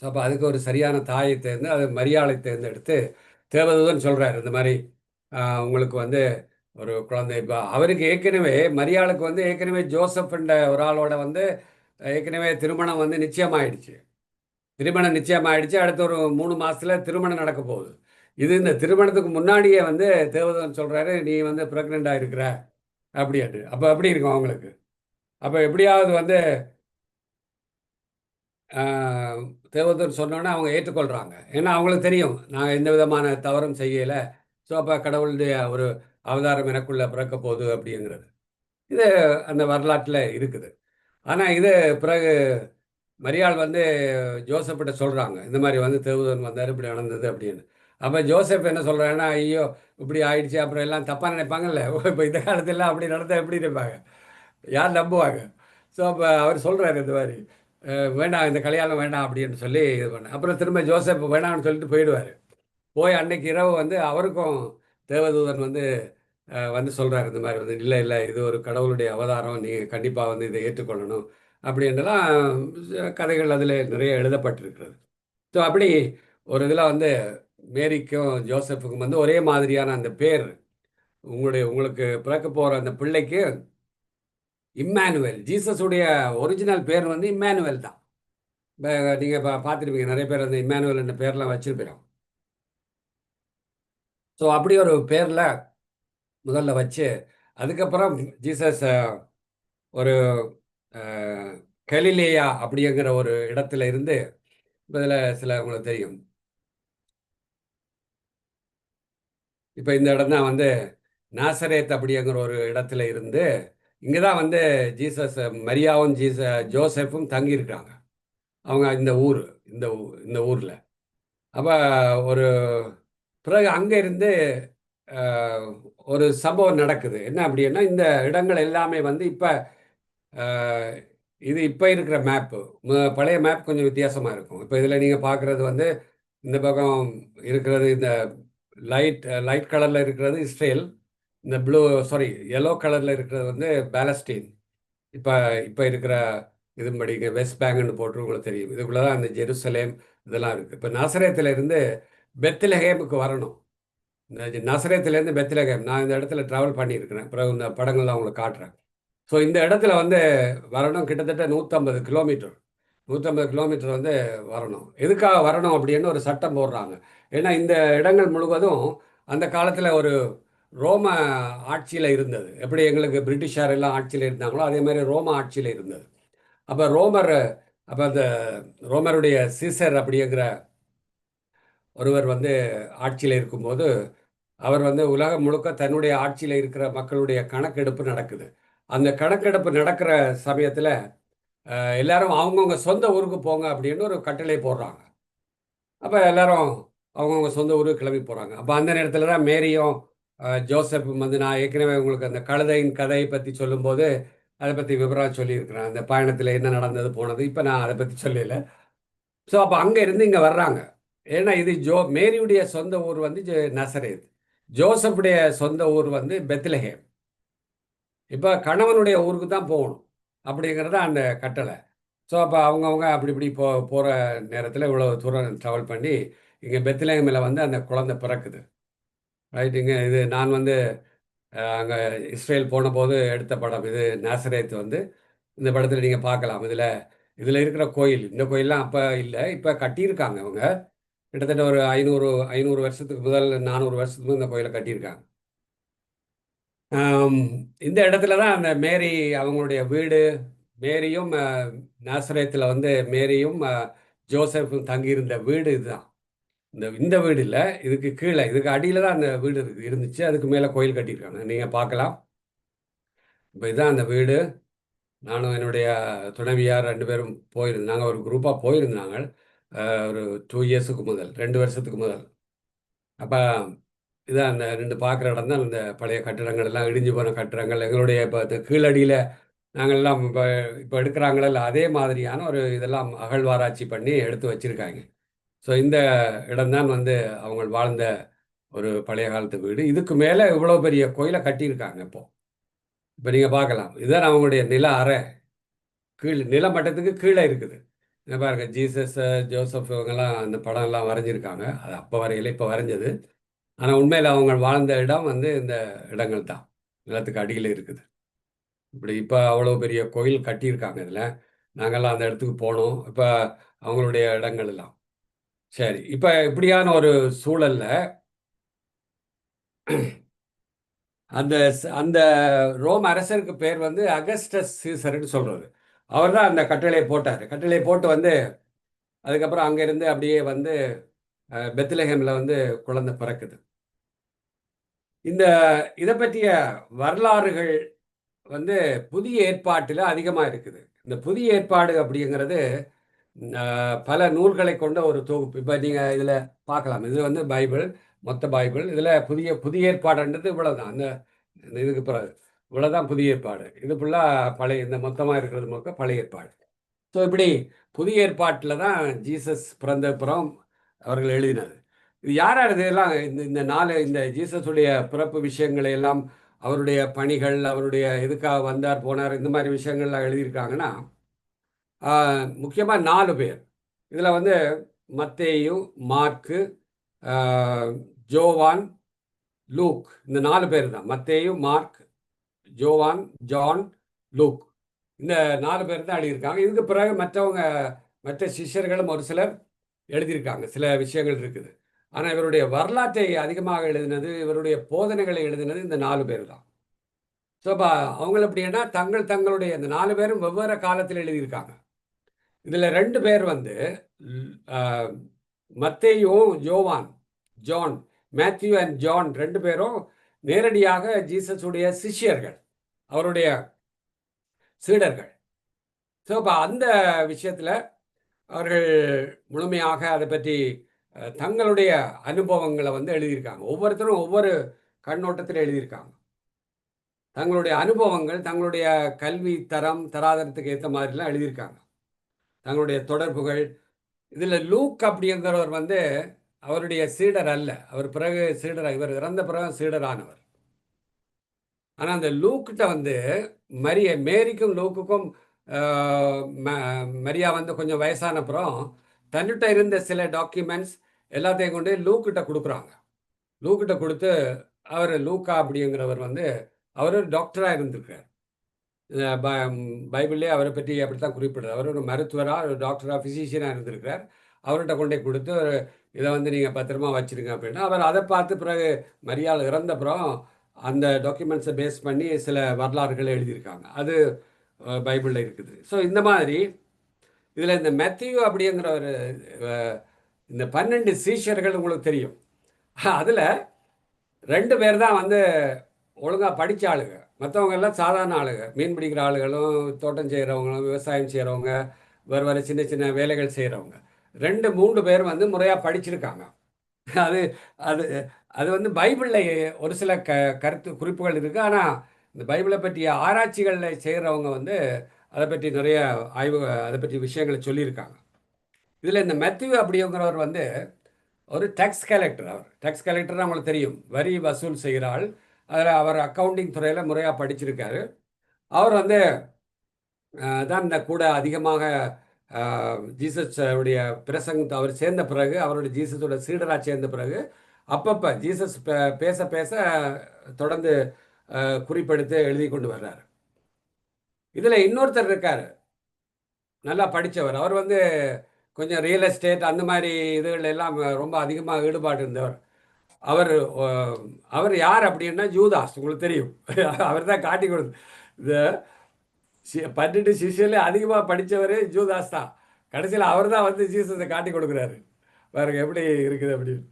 ஸோ அப்போ அதுக்கு ஒரு சரியான தாயை தேர்ந்து, அது மரியாதை தேர்ந்தெடுத்து தேவதூதன் சொல்கிறார், இந்த மாதிரி உங்களுக்கு வந்து ஒரு குழந்தை. இப்போ அவருக்கு ஏற்கனவே மரியாளுக்கு வந்து ஏற்கனவே ஜோசப்ன்ற ஒரு ஆளோட வந்து ஏற்கனவே திருமணம் வந்து நிச்சயமாயிடுச்சு. திருமணம் நிச்சயமாயிடுச்சு. அடுத்த ஒரு 3 மாசத்துல திருமணம் நடக்க போகுது. இது இந்த திருமணத்துக்கு முன்னாடியே வந்து தேவதூதன் சொல்றாரு, நீ வந்து பிரெக்னென்ட் ஆயிருக்கிற அப்படின்ட்டு. அப்போ எப்படி இருக்கும் அவங்களுக்கு? அப்போ எப்படியாவது வந்து தேவதூதன் சொன்னோன்னே அவங்க ஏற்றுக்கொள்கிறாங்க. ஏன்னா அவங்களுக்கு தெரியும், நான் எந்த விதமான தவறும் செய்யலை. ஸோ அப்போ கடவுளுடைய ஒரு அவதாரம் எனக்குள்ள பிறக்க போகுது அப்படிங்கிறது இது அந்த வரலாற்றில் இருக்குது. ஆனால் இது பிறகு மரியாள் வந்து ஜோசப்பிட்ட சொல்கிறாங்க, இந்த மாதிரி வந்து தேவதூதன் வந்தார், இப்படி நடந்தது அப்படின்னு. அப்போ ஜோசப் என்ன சொல்கிறாங்கன்னா, ஐயோ இப்படி ஆயிடுச்சு, அப்புறம் எல்லாம் தப்பாக நினைப்பாங்கல்ல. இப்போ இந்த காலத்திலாம் அப்படி நடந்தால் எப்படி நினைப்பாங்க, யார் நம்புவாங்க? ஸோ அப்போ அவர் சொல்கிறாரு, இந்த மாதிரி வேண்டாம், இந்த கல்யாணம் வேண்டாம் அப்படின்னு சொல்லி இது பண்ண. அப்புறம் திரும்ப ஜோசப் வேணாம்னு சொல்லிட்டு போயிடுவார். போய் அன்னைக்கு இரவு வந்து அவருக்கும் தேவதூதன் வந்து வந்து சொல்கிறார், இந்த மாதிரி வந்து இல்லை இல்லை, இது ஒரு கடவுளுடைய அவதாரம், நீங்கள் கண்டிப்பாக வந்து இதை ஏற்றுக்கொள்ளணும் அப்படின்றலாம் கதைகள் அதில் நிறைய எழுதப்பட்டிருக்கிறது. ஸோ அப்படி ஒரு இதில் வந்து மேரிக்கும் ஜோசப்புக்கும் வந்து ஒரே மாதிரியான அந்த பேர், உங்களுக்கு பிறக்க போகிற அந்த பிள்ளைக்கு இம்மானுவேல், ஜீசஸுடைய ஒரிஜினல் பேர் வந்து இம்மானுவேல் தான். இப்போ நீங்கள் பார்த்துருப்பீங்க, நிறைய பேர் அந்த இம்மானுவேல் என்ற பேர்லாம் வச்சுருப்போம். ஸோ அப்படி ஒரு பேரில் முதல்ல வச்சு, அதுக்கப்புறம் ஜீசஸ் ஒரு கலிலேயா அப்படிங்கிற ஒரு இடத்துல இருந்து, இதில் சில உங்களுக்கு தெரியும், இப்போ இந்த இடம் தான் வந்து நாசரேத் அப்படிங்கிற ஒரு இடத்துல இருந்து, இங்கே தான் வந்து ஜீசஸ், மரியாவும் ஜோசப்பும் தங்கியிருக்காங்க. அவங்க இந்த ஊர், இந்த ஊரில். அப்போ ஒரு பிறகு அங்கே இருந்து ஒரு சம்பவம் நடக்குது. என்ன அப்படின்னா, இந்த இடங்கள் எல்லாமே வந்து இப்போ இது இப்போ இருக்கிற மேப்பு, பழைய மேப் கொஞ்சம் வித்தியாசமாக இருக்கும். இப்போ இதில் நீங்கள் பார்க்குறது வந்து இந்த பக்கம் இருக்கிறது, இந்த லைட் கலரில் இருக்கிறது இஸ்ரேல், இந்த எல்லோ கலரில் இருக்கிறது வந்து பாலஸ்டீன். இப்போ இப்போ இருக்கிற இதுபடி வெஸ்ட் பேங்க்னு போட்டு உங்களுக்கு தெரியும். இதுக்குள்ளே தான் இந்த ஜெருசலேம் இதெல்லாம் இருக்குது. இப்போ நாசரேத்திலிருந்து பெத்லஹேமுக்கு வரணும். இந்த நசரேத்துலேருந்து பெத்லகேம், நான் இந்த இடத்துல ட்ராவல் பண்ணியிருக்கிறேன், பிறகு இந்த படங்கள்லாம் உங்களுக்கு காட்டுறேன். ஸோ இந்த இடத்துல வந்து வரணும், கிட்டத்தட்ட 150 கிலோமீட்டர், 150 கிலோமீட்டர் வந்து வரணும். எதுக்காக வரணும் அப்படின்னு ஒரு சட்டம் போடுறாங்க. ஏன்னா இந்த இடங்கள் முழுவதும் அந்த காலத்தில் ஒரு ரோம ஆட்சியில் இருந்தது. எப்படி எங்களுக்கு பிரிட்டிஷார் எல்லாம் ஆட்சியில் இருந்தாங்களோ அதே மாதிரி ரோம ஆட்சியில் இருந்தது. அப்போ அந்த ரோமருடைய சீசர் அப்படிங்கிற ஒருவர் வந்து ஆட்சியில் இருக்கும்போது, அவர் வந்து உலகம் முழுக்க தன்னுடைய ஆட்சியில் இருக்கிற மக்களுடைய கணக்கெடுப்பு நடக்குது. அந்த கணக்கெடுப்பு நடக்கிற சமயத்தில் எல்லாரும் அவங்கவுங்க சொந்த ஊருக்கு போங்க அப்படின்னு ஒரு கட்டளை போடுறாங்க. அப்போ எல்லாரும் அவங்கவுங்க சொந்த ஊருக்கு கிளம்பி போகிறாங்க. அப்போ அந்த நேரத்தில் தான் மேரியும் ஜோசப்பும் வந்து, நான் ஏற்கனவே உங்களுக்கு அந்த கழுதையின் கதையை பற்றி சொல்லும்போது அதை பற்றி விவரம் சொல்லியிருக்கிறேன், அந்த பயணத்தில் என்ன நடந்தது போனது. இப்போ நான் அதை பற்றி சொல்லலை. ஸோ அப்போ அங்கே இருந்து இங்கே வர்றாங்க. ஏன்னா இது மேரியுடைய சொந்த ஊர் வந்து நசரேத், ஜோசப்புடைய சொந்த ஊர் வந்து பெத்லஹேம். இப்போ கணவனுடைய ஊருக்கு தான் போகணும் அப்படிங்கிறது அந்த கட்டளை. ஸோ அப்போ அவங்கவுங்க அப்படி இப்படி போகிற நேரத்தில் இவ்வளோ தூரம் ட்ராவல் பண்ணி இங்கே பெத்லஹேமில் வந்து அந்த குழந்தை பிறக்குது. ரைட்டுங்க. இது நான் வந்து அங்கே இஸ்ரேல் போன போது எடுத்த படம் இது. நாசரேத் வந்து இந்த படத்தில் நீங்கள் பார்க்கலாம். இதில் இருக்கிற கோயில், இந்த கோயிலெலாம் அப்போ இல்லை, இப்போ கட்டியிருக்காங்க அவங்க. கிட்டத்தட்ட ஒரு 500 வருஷத்துக்கு முதல், 400 வருஷத்துக்கு முதல் இந்த கோயிலை கட்டியிருக்காங்க. இந்த இடத்துல தான் அந்த மேரி அவங்களுடைய வீடு. மேரியும் நாசரேத்தில் வந்து மேரியும் ஜோசப்பும் தங்கியிருந்த வீடு இதுதான். இந்த வீடு இல்லை, இதுக்கு கீழே, இதுக்கு அடியில் தான் அந்த வீடு இருந்துச்சு. அதுக்கு மேலே கோயில் கட்டியிருக்காங்க, நீங்கள் பார்க்கலாம். இப்போ இதுதான் அந்த வீடு. நானும் என்னுடைய துணைவியார் 2 பேரும் போயிருந்தாங்க, ஒரு குரூப்பாக போயிருந்தாங்க ஒரு 2 இயர்ஸுக்கு முதல், 2 வருஷத்துக்கு முதல். அப்போ இதான் அந்த 2 பார்க்குற இடம் தான் இந்த பழைய கட்டிடங்கள் எல்லாம், இடிஞ்சு போன கட்டிடங்கள். எங்களுடைய இப்போ இந்த கீழடியில் நாங்கள்லாம் இப்போ எடுக்கிறாங்கள அதே மாதிரியான ஒரு இதெல்லாம் அகழ்வாராய்ச்சி பண்ணி எடுத்து வச்சுருக்காங்க. ஸோ இந்த இடம்தான் வந்து அவங்க வாழ்ந்த ஒரு பழைய காலத்து வீடு. இதுக்கு மேலே இவ்வளோ பெரிய கோயிலை கட்டியிருக்காங்க. இப்போ நீங்கள் பார்க்கலாம், இதுதான் அவங்களுடைய நில அறை. நிலமட்டத்துக்கு கீழே இருக்குது. பாருங்க, ஜீசஸ், ஜோசப் இவங்கெல்லாம் அந்த படம்லாம் வரைஞ்சிருக்காங்க. அது அப்போ வரையில, இப்போ வரைஞ்சது. ஆனால் உண்மையில் அவங்க வாழ்ந்த இடம் வந்து இந்த இடங்கள் தான், நிலத்துக்கு அடியில் இருக்குது. இப்படி இப்போ அவ்வளோ பெரிய கோயில் கட்டியிருக்காங்க. இதில் நாங்கள்லாம் அந்த இடத்துக்கு போனோம். இப்போ அவங்களுடைய இடங்கள் எல்லாம் சரி. இப்போ இப்படியான ஒரு சூழல்ல அந்த அந்த ரோம் அரசருக்கு பேர் வந்து அகஸ்டஸ் சீசர்னு சொல்றது. அவர் தான் அந்த கட்டளையை போட்டார். கட்டளையை போட்டு வந்து அதுக்கப்புறம் அங்கேருந்து அப்படியே வந்து பெத்லஹேம்ல வந்து குழந்தை பிறக்குது. இதை பற்றிய வரலாறுகள் வந்து புதிய ஏற்பாட்டில் அதிகமாக இருக்குது. இந்த புதிய ஏற்பாடு அப்படிங்கிறது பல நூல்களை கொண்ட ஒரு தொகுப்பு. இப்போ நீங்கள் இதில் பார்க்கலாம், இது வந்து பைபிள், மொத்த பைபிள். இதில் புதிய ஏற்பாடுன்றது இவ்வளோதான். அந்த இதுக்கு பிறகு இவ்வளோதான் புதிய ஏற்பாடு. இது ஃபுல்லாக பழைய, இந்த மொத்தமாக இருக்கிறது மொத்தம் பழைய ஏற்பாடு. ஸோ இப்படி புதிய ஏற்பாட்டில் தான் ஜீசஸ் பிறந்தப்புறம் அவர்கள் எழுதினது. இது யார் இதெல்லாம் இந்த ஜீசஸுடைய பிறப்பு விஷயங்களை எல்லாம், அவருடைய பணிகள், அவருடைய எதுக்காக வந்தார் போனார், இந்த மாதிரி விஷயங்கள்லாம் எழுதியிருக்காங்கன்னா முக்கியமாக 4 பேர். இதில் வந்து மத்தேயு, மார்க்கு, ஜோவான், லூக், இந்த 4 பேர் தான். மத்தேயு, மார்க், ஜோவான், ஜான், லூக், இந்த 4 பேர் தான் எழுதியிருக்காங்க. இதுக்கு பிறகு மற்ற சிஷ்யர்களும் ஒரு சிலர் எழுதியிருக்காங்க. சில விஷயங்கள் இருக்குது. ஆனால் இவருடைய வரலாற்றை அதிகமாக எழுதினது, இவருடைய போதனைகளை எழுதினது இந்த 4 பேர் தான். ஸோ இப்போ அவங்க எப்படின்னா தங்களுடைய இந்த 4 பேரும் வெவ்வேறு காலத்தில் எழுதியிருக்காங்க. இதில் 2 பேர் வந்து மத்தேயும் ஜோவான், ஜான், மேத்யூ அண்ட் ஜான் 2 பேரும் நேரடியாக ஜீசஸுடைய சிஷ்யர்கள், அவருடைய சீடர்கள். ஸோ இப்போ அந்த விஷயத்தில் அவர்கள் முழுமையாக அதை பற்றி தங்களுடைய அனுபவங்களை வந்து எழுதியிருக்காங்க. ஒவ்வொருத்தரும் ஒவ்வொரு கண்ணோட்டத்தில் எழுதியிருக்காங்க. தங்களுடைய அனுபவங்கள், தங்களுடைய கல்வி தராதரத்துக்கு ஏற்ற மாதிரிலாம் எழுதியிருக்காங்க. தங்களுடைய தொடர்புகள். இதில் லூக் அப்படிங்கிறவர் வந்து அவருடைய சீடர் அல்ல. அவர் பிறகு இவர் இறந்த பிறகு சீடரானவர். ஆனால் அந்த லூக்கிட்ட வந்து மேரிக்கும் லூக்குக்கும் மரியா வந்து கொஞ்சம் வயசான அப்புறம் தன்னிட்ட இருந்த சில டாக்குமெண்ட்ஸ் எல்லாத்தையும் கொண்டு லூக்கிட்ட கொடுக்குறாங்க. லூக்கிட்ட கொடுத்து அவர் லூக்கா அப்படிங்கிறவர் வந்து அவர் ஒரு டாக்டராக இருந்திருக்கார். பைபிள்லேயே அவரை பற்றி அப்படித்தான் குறிப்பிடுறது. அவர் ஒரு மருத்துவராக, ஒரு டாக்டராக, ஃபிசிஷியனாக இருந்திருக்கிறார். அவர்கிட்ட கொண்டே கொடுத்து இதை வந்து நீங்கள் பத்திரமா வச்சுருங்க அப்படின்னா, அவர் அதை பார்த்து பிறகு மரியாள் இறந்தப்புறம் அந்த டாக்குமெண்ட்ஸை பேஸ் பண்ணி சில வரலாறுகளை எழுதியிருக்காங்க. அது பைபிளில் இருக்குது. ஸோ இந்த மாதிரி இதில் இந்த மேத்யூ அப்படிங்கிற ஒரு இந்த 12 சீஷர்கள் உங்களுக்கு தெரியும். அதில் 2 பேர் தான் வந்து ஒழுங்காக படித்த ஆளுங்க. மற்றவங்க எல்லாம் சாதாரண ஆளுங்க. மீன் பிடிக்கிற ஆளுகளும், தோட்டம் செய்கிறவங்களும், விவசாயம் செய்கிறவங்க, வேறு சின்ன சின்ன வேலைகள் செய்கிறவங்க. 2-3 பேர் வந்து முறையாக படிச்சிருக்காங்க. அது அது அது வந்து பைபிளில் ஒரு சில கருத்து குறிப்புகள் இருக்குது. ஆனால் இந்த பைபிளை பற்றிய ஆராய்ச்சிகளில் செய்கிறவங்க வந்து அதை பற்றி நிறைய அதை பற்றி விஷயங்களை சொல்லியிருக்காங்க. இதில் இந்த மேத்யூ அப்படிங்கிறவர் வந்து ஒரு டேக்ஸ் கலெக்டர். அவர் டேக்ஸ் கலெக்டர் அவங்களுக்கு தெரியும், வரி வசூல் செய்கிற ஆள். அதில் அவர் அக்கௌண்டிங் துறையில் முறையாக படிச்சிருக்காரு. அவர் வந்து தான் இந்த கூட அதிகமாக ஜீசஸ் உடைய பிரசங்கத்தை அவர் சேர்ந்த பிறகு, அவருடைய ஜீசஸோட சீடராக சேர்ந்த பிறகு அப்பப்போ ஜீசஸ் பேச பேச தொடர்ந்து குறிப்பெடுத்து எழுதி கொண்டு வர்றார். இதில் இன்னொருத்தர் இருக்கார், நல்லா படித்தவர். அவர் வந்து கொஞ்சம் ரியல் எஸ்டேட் அந்த மாதிரி இதுகள் எல்லாம் ரொம்ப அதிகமாக ஈடுபாடு இருந்தவர். அவர் யார் அப்படின்னா யூதாஸ், உங்களுக்கு தெரியும். அவர் தான் காட்டி கொடுத்து இந்த 12 சிஷ்யர்ல அதிகமாக படித்தவர் யூதாஸ் தான். கடைசியில் அவர் தான் வந்து ஜீசஸை காட்டி கொடுக்குறாரு. பாருங்க எப்படி இருக்குது அப்படின்னு.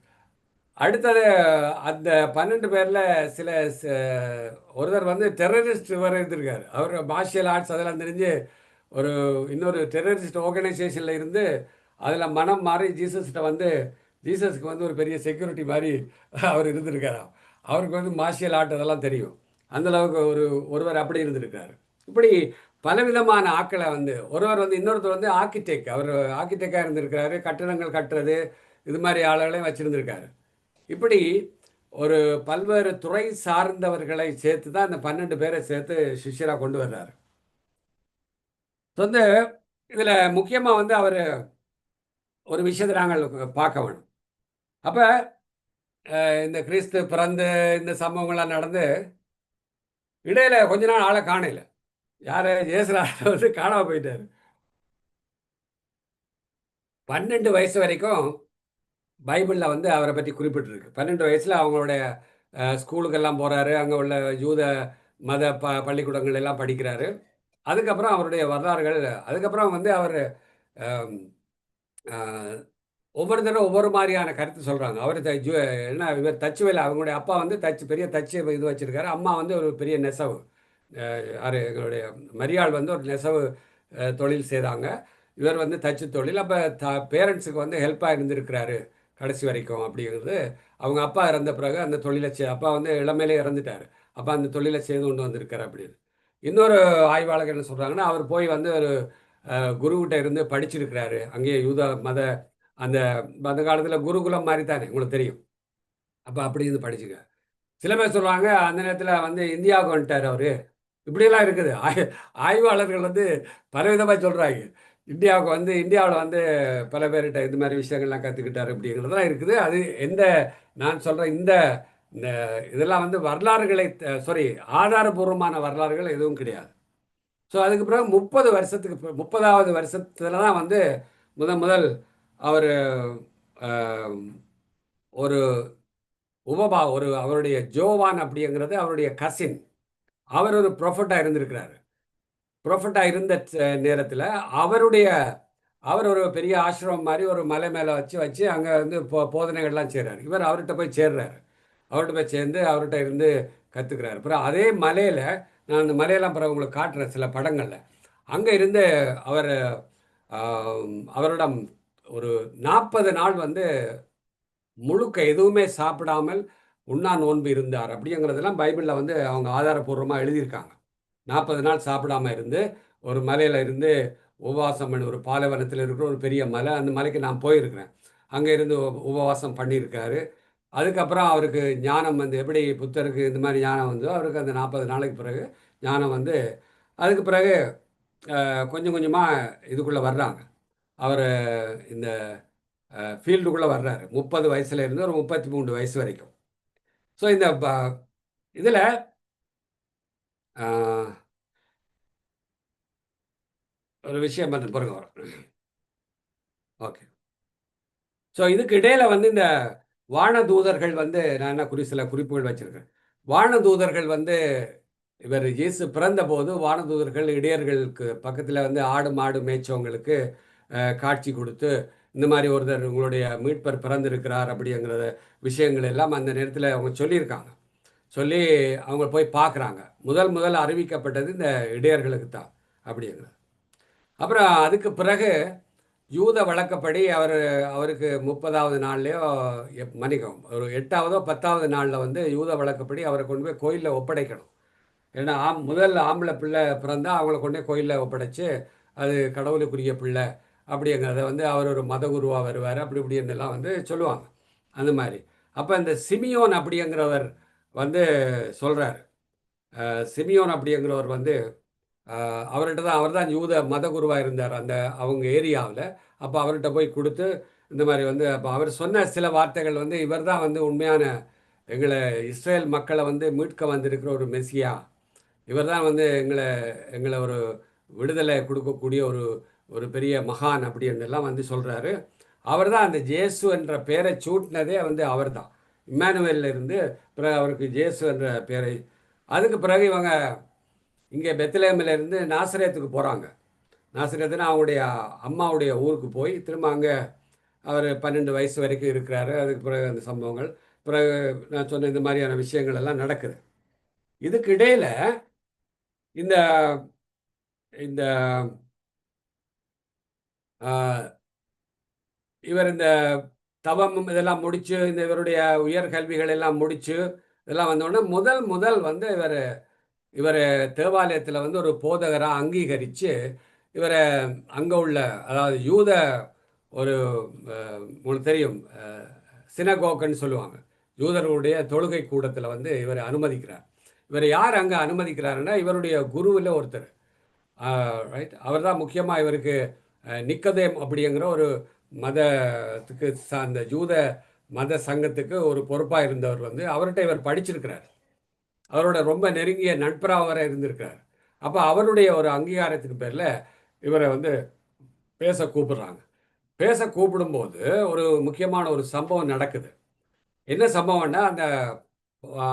அடுத்தது அந்த 12 பேரில் ஒருத்தர் வந்து டெரரிஸ்ட் வர இருந்திருக்காரு. அவர் மார்ஷியல் ஆர்ட்ஸ் அதெல்லாம் தெரிஞ்சு இன்னொரு டெரரிஸ்ட் ஆர்கனைசேஷனில் இருந்து அதில் மனம் மாறி ஜீசஸ்க்கு வந்து ஒரு பெரிய செக்யூரிட்டி மாதிரி அவர் இருந்திருக்காராம். அவருக்கு வந்து மார்ஷியல் ஆர்ட் அதெல்லாம் தெரியும். அந்தளவுக்கு ஒருவர் அப்படி இருந்திருக்காரு. இப்படி பலவிதமான ஆட்களை வந்து ஒருவர் வந்து இன்னொருத்தர் வந்து ஆர்கிடெக்ட், அவர் ஆர்கிடெக்டாக இருந்திருக்கிறாரு. கட்டிடங்கள் கட்டுறது இது மாதிரி ஆளுகளையும் வச்சுருந்துருக்காரு. இப்படி ஒரு பல்வேறு துறை சார்ந்தவர்களை சேர்த்து தான் அந்த 12 பேரை சேர்த்து சிஷ்யராக கொண்டு வர்றாரு. வந்து இதில் முக்கியமாக வந்து அவர் ஒரு விஷயத்தை நாங்கள் பார்க்க வேணும். அப்போ இந்த கிறிஸ்து பிறந்து இந்த சம்பவங்கள்லாம் நடந்து இடையில கொஞ்ச நாள் ஆளை காணல. யார் இயேசுராஜா வந்து காணாமல் போயிட்டார். 12 வயசு வரைக்கும் பைபிளில் வந்து அவரை பற்றி குறிப்பிட்டிருக்கு. 12 வயசில் அவங்களுடைய ஸ்கூலுக்கெல்லாம் போகிறாரு. அங்கே உள்ள யூத மத பள்ளிக்கூடங்கள் எல்லாம் படிக்கிறாரு. அதுக்கப்புறம் அவருடைய வரலாறுகள் அதுக்கப்புறம் வந்து அவர் ஒவ்வொருத்தரும் ஒவ்வொரு மாதிரியான கருத்து சொல்கிறாங்க. அவர் என்ன இவர் தச்சு வேலை, அவங்களுடைய அப்பா வந்து பெரிய தச்சு இது வச்சுருக்காரு. அம்மா வந்து ஒரு பெரிய நெசவு, யார் எங்களுடைய மரியாள் வந்து ஒரு நெசவு தொழில் செய்தாங்க. இவர் வந்து தச்சு தொழில். அப்போ பேரண்ட்ஸுக்கு வந்து ஹெல்ப்பாக இருந்திருக்கிறாரு கடைசி வரைக்கும் அப்படிங்கிறது. அவங்க அப்பா இறந்த பிறகு அந்த தொழிலை அப்பா வந்து இளமையிலே இறந்துட்டார். அப்போ அந்த தொழிலை செய்து கொண்டு வந்திருக்காரு அப்படின்னு. இன்னொரு ஆய்வாளர் என்ன சொல்கிறாங்கன்னா, அவர் போய் வந்து ஒரு குருக்கிட்ட இருந்து படிச்சிருக்கிறாரு. அங்கேயே யூத மத அந்த காலத்தில் குருகுலம் மாதிரி தானே உங்களுக்கு தெரியும். அப்போ அப்படி இருந்து படிச்சுக்க. சில பேர் சொல்லுவாங்க அந்த நேரத்தில் வந்து இந்தியாவுக்கு வந்துட்டார் அவர். இப்படியெல்லாம் இருக்குது. ஆய்வாளர்கள் வந்து பலவிதமாக சொல்கிறாங்க. இந்தியாவில் வந்து பல பேர்கிட்ட இந்த மாதிரி விஷயங்கள்லாம் கற்றுக்கிட்டார் அப்படிங்கிறதெல்லாம் இருக்குது. அது நான் சொல்கிறேன் இந்த இதெல்லாம் வந்து வரலாறுகளை ஆதாரபூர்வமான வரலாறுகள் எதுவும் கிடையாது. ஸோ அதுக்கு பிறகு 30வது வருஷத்தில் தான் வந்து முதல் அவர் ஒரு அவருடைய ஜோவான் அப்படிங்கிறது அவருடைய கசின். அவர் ஒரு ப்ரொஃபட்டாக இருந்திருக்கிறாரு. ப்ரொஃபட்டாக இருந்த நேரத்தில் அவர் ஒரு பெரிய ஆசிரமம் மாதிரி ஒரு மலை மேலே வச்சு அங்கே வந்து போதனைகள்லாம் செய்கிறார். இவர் அவர்கிட்ட போய் சேர்றாரு. அவர்கிட்ட போய் சேர்ந்து அவர்கிட்ட இருந்து கற்றுக்கிறாரு. அப்புறம் அதே மலையில் நான் அந்த மலையெல்லாம் பிறகு உங்களுக்கு காட்டுறேன் சில படங்களில். அங்கே இருந்து அவரிடம் ஒரு 40 நாள் வந்து முழுக்க எதுவுமே சாப்பிடாமல் உண்ணா நோன்பு இருந்தார் அப்படிங்கிறதெல்லாம் பைபிளில் வந்து அவங்க ஆதாரபூர்வமாக எழுதியிருக்காங்க. 40 நாள் சாப்பிடாமல் இருந்து ஒரு மலையில் இருந்து உபவாசம் பண்ணி, ஒரு பாலைவனத்தில் இருக்கிற ஒரு பெரிய மலை, அந்த மலைக்கு நான் போயிருக்கிறேன். அங்கே இருந்து உபவாசம் பண்ணியிருக்காரு. அதுக்கப்புறம் அவருக்கு ஞானம் வந்து எப்படி புத்தருக்கு இந்த மாதிரி ஞானம் வந்தோ அவருக்கு அந்த 40 நாளைக்கு பிறகு ஞானம் வந்து அதுக்கு பிறகு கொஞ்சம் கொஞ்சமாக இதுக்குள்ளே வர்றாங்க. அவர் இந்த ஃபீல்டுக்குள்ளே வர்றாரு 30 வயசுல இருந்து ஒரு 33 வயசு வரைக்கும். ஸோ இந்த இதில் ஒரு விஷயம் வந்து பாருங்க வரும். ஓகே. ஸோ இதுக்கு இடையில் வந்து இந்த வானதூதர்கள் வந்து நான் என்ன சில குறிப்புகள் வச்சுருக்கேன். வானதூதர்கள் வந்து இவர் இயேசு பிறந்த போது வானதூதர்கள் இடையர்களுக்கு பக்கத்தில் வந்து ஆடு மாடு மேய்ச்சவங்களுக்கு காட்சி கொடுத்து இந்த மாதிரி ஒருத்தர் உங்களுடைய மீட்பர் பிறந்திருக்கிறார் அப்படிங்கிற விஷயங்கள் எல்லாம் அந்த நேரத்தில் அவங்க சொல்லியிருக்காங்க. சொல்லி அவங்க போய் பார்க்குறாங்க. முதல் அறிவிக்கப்பட்டது இந்த இடையர்களுக்கு தான் அப்படிங்கிறது. அப்புறம் அதுக்கு பிறகு யூத வழக்கப்படி அவருக்கு 30வது நாள்லையோ மன்னிக்கும் ஒரு 8ஆவதோ 10வது நாளில் வந்து யூத வழக்கப்படி அவரை கொண்டு போய் கோயிலில் ஒப்படைக்கணும். ஏன்னா முதல் ஆம்பளை பிள்ளை பிறந்தால் அவங்கள கொண்டு போய் கோயிலில் ஒப்படைச்சு அது கடவுளுக்குரிய பிள்ளை அப்படிங்கிறத வந்து அவர் ஒரு மத குருவாக வருவார் அப்படி இப்படின்னெல்லாம் வந்து சொல்லுவாங்க அந்த மாதிரி. அப்போ இந்த சிமியோன் அப்படிங்கிறவர் வந்து சொல்கிறார். சிமியோன் அப்படிங்கிறவர் வந்து அவர் தான் யூத மத குருவாக இருந்தார் அந்த அவங்க ஏரியாவில். அப்போ அவர்கிட்ட போய் கொடுத்து இந்த மாதிரி வந்து அப்போ அவர் சொன்ன சில வார்த்தைகள் வந்து இவர் தான் வந்து உண்மையான இஸ்ரேல் மக்களை வந்து மீட்க வந்திருக்கிற ஒரு மெசியா, இவர் தான் வந்து எங்களை ஒரு விடுதலை கொடுக்கக்கூடிய ஒரு பெரிய மகான் அப்படின்றெல்லாம் வந்து சொல்கிறாரு. அவர் தான் அந்த ஜேசு என்ற பேரை சூட்டினதே வந்து அவர் தான். இம்மானுவேலில் இருந்து பிறகு அவருக்கு ஜேசு என்ற பேரை. அதுக்கு பிறகு இவங்க இங்கே பெத்லஹேமில் இருந்து நாசரேத்துக்கு போகிறாங்க. நாசரேத்துனா அவங்களுடைய அம்மாவுடைய ஊருக்கு போய் திரும்ப அங்கே அவர் 12 வயசு வரைக்கும் இருக்கிறாரு. அதுக்கு பிறகு அந்த சம்பவங்கள் பிறகு நான் சொன்ன இந்த மாதிரியான விஷயங்கள் எல்லாம் நடக்குது. இதுக்கு இடையில் இந்த இந்த இவர் இந்த தவம் இதெல்லாம் முடித்து இந்த இவருடைய உயர்கல்விகள் எல்லாம் முடித்து இதெல்லாம் வந்தோடனே முதல் வந்து இவர் தேவாலயத்தில் வந்து ஒரு போதகராக அங்கீகரித்து இவரை அங்கே உள்ள அதாவது யூத ஒரு உங்களுக்கு தெரியும் சினகோக்குன்னு சொல்லுவாங்க. யூதர்களுடைய தொழுகை கூடத்தில் வந்து இவரை அனுமதிக்கிறார். இவரை யார் அங்கே அனுமதிக்கிறாருன்னா இவருடைய குருவில் ஒருத்தர், ரைட். அவர் தான் முக்கியமாக இவருக்கு நிக்கதேம் அப்படிங்கிற ஒரு மதத்துக்கு அந்த யூத மத சங்கத்துக்கு ஒரு பொறுப்பாக இருந்தவர் வந்து அவர்கிட்ட இவர் படிச்சிருக்கிறார். அவரோட ரொம்ப நெருங்கிய நட்பராக வர இருந்திருக்கிறார். அப்போ அவருடைய ஒரு அங்கீகாரத்துக்கு பேரில் இவரை வந்து பேச கூப்பிடுறாங்க. பேச கூப்பிடும்போது ஒரு முக்கியமான ஒரு சம்பவம் நடக்குது. என்ன சம்பவம்னா அந்த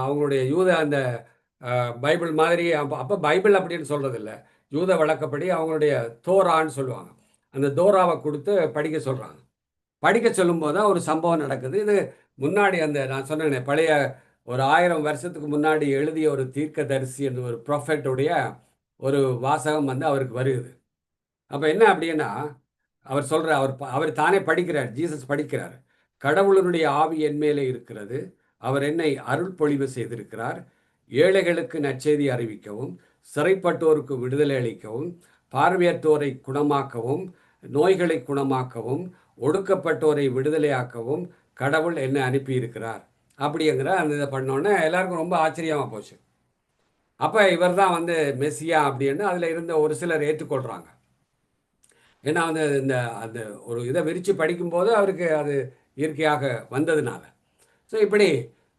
அவங்களுடைய யூத அந்த பைபிள் மாதிரி அப்போ பைபிள் அப்படின்னு சொல்கிறது இல்லை, யூத வழக்கப்படி அவங்களுடைய தோரான்னு சொல்லுவாங்க. அந்த தோராவை கொடுத்து படிக்க சொல்கிறாங்க. படிக்க சொல்லும்போது தான் ஒரு சம்பவம் நடக்குது. இது முன்னாடி அந்த நான் சொன்னேன் பழைய ஒரு 1000 வருஷத்துக்கு முன்னாடி எழுதிய ஒரு தீர்க்கதரிசி என்ற ஒரு ப்ரொஃபெட்டுடைய ஒரு வாசகம் வந்து அவருக்கு வருது. அப்போ என்ன அப்படின்னா அவர் சொல்கிற அவர் தானே படிக்கிறார், ஜீசஸ் படிக்கிறார். கடவுளுடைய ஆவி என் மேலே இருக்கிறது, அவர் என்னை அருள் பொழிவு செய்திருக்கிறார், ஏழைகளுக்கு நற்செய்தி அறிவிக்கவும், சிறைப்பட்டோருக்கு விடுதலை அளிக்கவும், பார்வையற்றோரை குணமாக்கவும், நோய்களை குணமாக்கவும், ஒடுக்கப்பட்டோரை விடுதலையாக்கவும் கடவுள் என்னை அனுப்பியிருக்கிறார் அப்படிங்கிற அந்த இதை பண்ணோன்னே எல்லாருக்கும் ரொம்ப ஆச்சரியமாக போச்சு. அப்போ இவர் தான் வந்து மெஸ்ஸியா அப்படின்னு அதில் இருந்த ஒரு சிலர் ஏற்றுக்கொள்கிறாங்க. ஏன்னா வந்து இந்த அந்த ஒரு இதை விரித்து படிக்கும்போது அவருக்கு அது இயற்கையாக வந்ததுனால. ஸோ இப்படி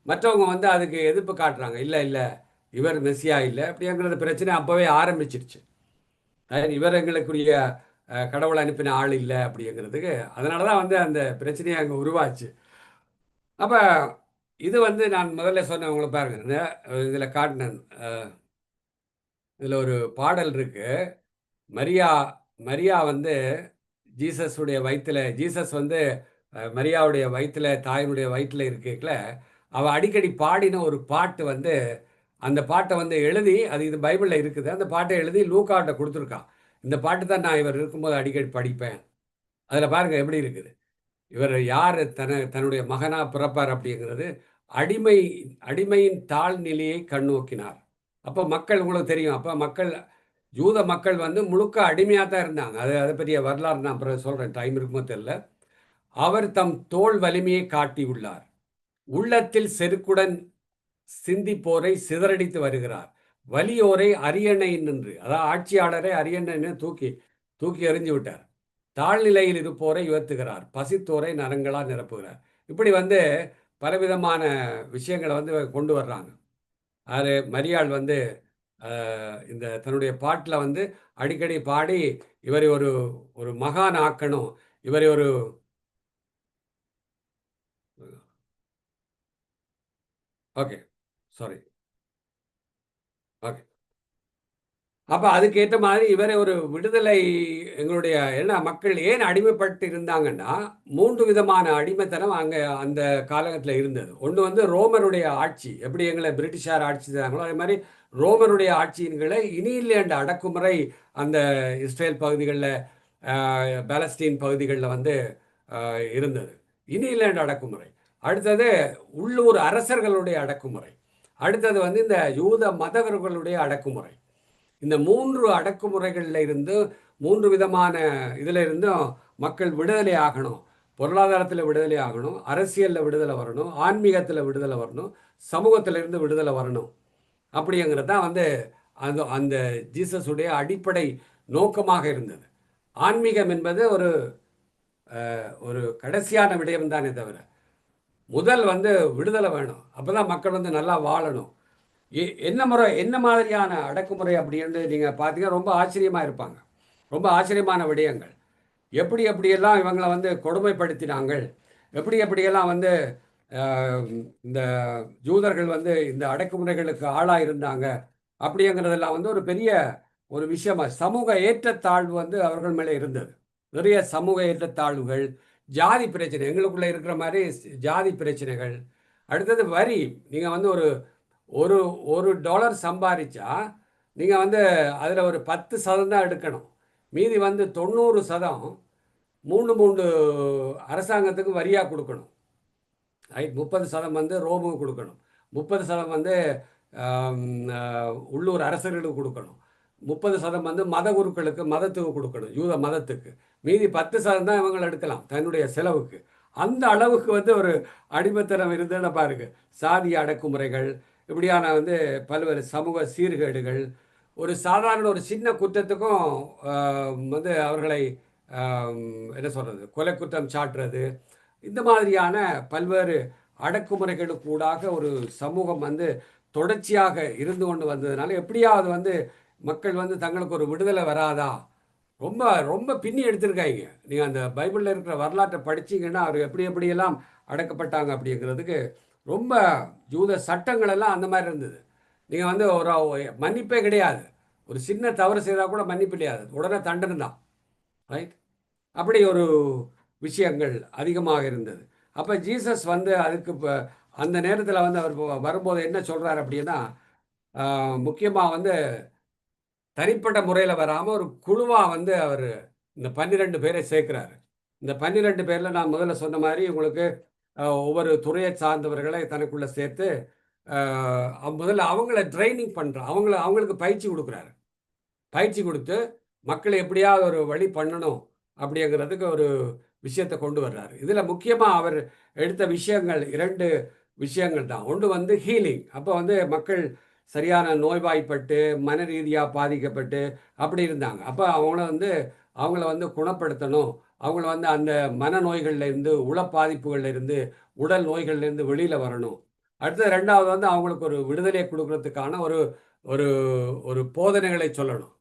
மற்றவங்க வந்து அதுக்கு எதிர்ப்பு காட்டுறாங்க. இல்லை இவர் மெஸ்ஸியா இல்லை அப்படிங்கிற பிரச்சனை அப்போவே ஆரம்பிச்சிருச்சு. இவர் எங்களுக்குரிய கடவுளை அனுப்பின ஆள் இல்லை அப்படிங்கிறதுக்கு. அதனால தான் வந்து அந்த பிரச்சனையை அங்கே உருவாச்சு. அப்போ இது வந்து நான் முதல்ல சொன்னேன் உங்களை பாருங்க, இதில் காட்டினேன். இதில் ஒரு பாடல் இருக்கு. மரியா வந்து ஜீசஸுடைய வயிற்றில், ஜீசஸ் வந்து மரியாவுடைய வயிற்றில், தாயினுடைய வயிற்றில் இருக்கல அவள் அடிக்கடி பாடின ஒரு பாட்டு வந்து, அந்த பாட்டை வந்து எழுதி, அது இது பைபிளில் இருக்குது, அந்த பாட்டை எழுதி லூக்காட்ட கொடுத்துருக்கான். இந்த பாட்டு தான் நான் இவர் இருக்கும்போது அடிக்கடி படிப்பேன். அதில் பாருங்கள் எப்படி இருக்குது. இவர் யார் தன்னுடைய மகனாக பிறப்பார் அப்படிங்கிறது, அடிமையின் தாழ்நிலையை கண்ணோக்கினார். அப்போ மக்கள் உங்களுக்கு தெரியும், அப்போ மக்கள் யூத மக்கள் வந்து முழுக்க அடிமையாக தான் இருந்தாங்க. அதை பற்றிய வரலாறு நான் அப்புறம் சொல்கிறேன், டைம் இருக்குமோ தெரியல. அவர் தம் தோல் வலிமையை காட்டியுள்ளார், உள்ளத்தில் செருக்குடன் சிந்திப்போரை சிதறடித்து வருகிறார், வலியோரை அரியணை நின்று, அதாவது ஆட்சியாளரை அரியணை தூக்கி எறிஞ்சு விட்டார், தாழ்நிலையில் இருப்போரை உயர்த்துகிறார், பசித்தோரை நரங்களாக நிரப்புகிறார். இப்படி வந்து பலவிதமான விஷயங்களை வந்து கொண்டு வர்றாங்க. அது மரியாள் வந்து இந்த தன்னுடைய பாட்டில் வந்து அடிக்கடி பாடி இவரை ஒரு மகான் ஆக்கணும், இவரை ஒரு ஓகே சாரி ஓகே அப்போ அதுக்கேற்ற மாதிரி இவரை ஒரு விடுதலை, எங்களுடைய என்ன மக்கள் ஏன் அடிமைப்பட்டு இருந்தாங்கன்னா 3 விதமான அடிமைத்தனம் அங்கே அந்த காலகட்டத்தில் இருந்தது. ஒன்று வந்து ரோமருடைய ஆட்சி, எப்படி எங்களை பிரிட்டிஷார் ஆட்சி செய்தாங்களோ அதே மாதிரி ரோமருடைய ஆட்சியின்களை இனிலேண்ட் அடக்குமுறை அந்த இஸ்ரேல் பகுதிகளில், பாலஸ்தீன் பகுதிகளில் வந்து இருந்தது. இனிலேண்ட் அடக்குமுறை. அடுத்தது உள்ளூர் அரசர்களுடைய அடக்குமுறை. அடுத்தது வந்து இந்த யூத மதவர்களுடைய அடக்குமுறை. இந்த 3 அடக்குமுறைகளில் இருந்து 3 விதமான இதில் இருந்தும் மக்கள் விடுதலை ஆகணும். பொருளாதாரத்தில் விடுதலை ஆகணும், அரசியலில் விடுதலை வரணும், ஆன்மீகத்தில் விடுதலை வரணும், சமூகத்திலிருந்து விடுதலை வரணும் அப்படிங்கிறது தான் வந்து அந்த ஜீசஸுடைய அடிப்படை நோக்கமாக இருந்தது. ஆன்மீகம் என்பது ஒரு கடைசியான விடயம் தானே தவிர, முதல் வந்து விடுதலை வேணும். அப்போ தான் மக்கள் வந்து நல்லா வாழணும். என்ன மாதிரியான அடக்குமுறை அப்படின்னு நீங்கள் பார்த்தீங்கன்னா ரொம்ப ஆச்சரியமாக இருப்பாங்க. ரொம்ப ஆச்சரியமான விடயங்கள். எப்படியெல்லாம் இவங்களை வந்து கொடுமைப்படுத்தினாங்கள், எப்படியெல்லாம் வந்து இந்த யூதர்கள் வந்து இந்த அடக்குமுறைகளுக்கு ஆளாக இருந்தாங்க அப்படிங்கிறதெல்லாம் வந்து ஒரு பெரிய ஒரு விஷயமா. சமூக ஏற்றத்தாழ்வு வந்து அவர்கள் மேலே இருந்தது. நிறைய சமூக ஏற்றத்தாழ்வுகள், ஜாதி பிரச்சனை, எங்களுக்குள்ளே இருக்கிற மாதிரி ஜாதி பிரச்சனைகள். அடுத்தது வரி. நீங்கள் வந்து ஒரு $1 சம்பாதிச்சா நீங்கள் வந்து அதில் ஒரு 10% தான் எடுக்கணும். மீதி வந்து 90% 3 அரசாங்கத்துக்கு வரியாக கொடுக்கணும். 30% வந்து ரோமுக்கு கொடுக்கணும், 30% வந்து உள்ளூர் அரசர்களுக்கு கொடுக்கணும், 30% வந்து மத குருக்களுக்கு, மதத்துக்கு கொடுக்கணும், யூத மதத்துக்கு. மீதி 10% தான் இவங்க எடுக்கலாம் தன்னுடைய செலவுக்கு. அந்த அளவுக்கு வந்து ஒரு அடிமைத்தனம் இருந்ததுன்னு பாருங்க. சாதி அடக்குமுறைகள், இப்படியான வந்து பல்வேறு சமூக சீர்கேடுகள், ஒரு சாதாரண ஒரு சின்ன குற்றத்துக்கும் வந்து அவர்களை என்ன சொல்கிறது, கொலை குற்றம் சாட்டுறது, இந்த மாதிரியான பல்வேறு அடக்குமுறைகளுக்கூடாக ஒரு சமூகம் வந்து தொடர்ச்சியாக இருந்து கொண்டு வந்ததுனால எப்படியாவது வந்து மக்கள் வந்து தங்களுக்கு ஒரு விடுதலை வராதா, ரொம்ப ரொம்ப பின்னி எடுத்திருக்காங்க. நீங்கள் அந்த பைபிளில் இருக்கிற வரலாற்றை படிச்சீங்கன்னா அவர் எப்படி எப்படியெல்லாம் அடக்கப்பட்டாங்க அப்படிங்கிறதுக்கு ரொம்ப யூத சட்டங்கள் எல்லாம் அந்த மாதிரி இருந்தது. நீங்கள் வந்து ஒரு மன்னிப்பே கிடையாது. ஒரு சின்ன தவறு செய்தால் கூட மன்னிப்பு கிடையாது, உடனே தண்டனை தான். ரைட்? அப்படி ஒரு விஷயங்கள் அதிகமாக இருந்தது. அப்போ ஜீசஸ் வந்து அதுக்கு அந்த நேரத்தில் வந்து அவர் வரும்போது என்ன சொல்கிறார் அப்படின்னா, முக்கியமாக வந்து தனிப்பட்ட முறையில் வராமல் ஒரு குழுவாக வந்து அவர் இந்த 12 பேரை சேர்க்கிறாரு. இந்த 12 பேரில் நான் முதல்ல சொன்ன மாதிரி உங்களுக்கு ஒவ்வொரு துறையை சார்ந்தவர்களை தனக்குள்ளே சேர்த்து முதல்ல அவங்கள ட்ரைனிங் பண்ணுறார். அவங்களுக்கு பயிற்சி கொடுக்குறாரு. பயிற்சி கொடுத்து மக்களை எப்படியாவது ஒரு வழி பண்ணணும் அப்படிங்கிறதுக்கு ஒரு விஷயத்தை கொண்டு வர்றாரு. இதில் முக்கியமாக அவர் எடுத்த விஷயங்கள் 2 விஷயங்கள் தான். ஒன்று வந்து ஹீலிங். அப்போ வந்து மக்கள் சரியான நோய்வாய்ப்பட்டு மன ரீதியாக பாதிக்கப்பட்டு அப்படி இருந்தாங்க. அப்போ அவங்கள வந்து குணப்படுத்தணும். அவங்கள வந்து அந்த மனநோய்கள்லேருந்து, உள பாதிப்புகள்லேருந்து, உடல் நோய்கள்லேருந்து வெளியில் வரணும். அடுத்தது 2வது வந்து அவங்களுக்கு ஒரு விடுதலை கொடுக்கறதுக்கான ஒரு ஒரு ஒரு போதனைகளை சொல்லணும்.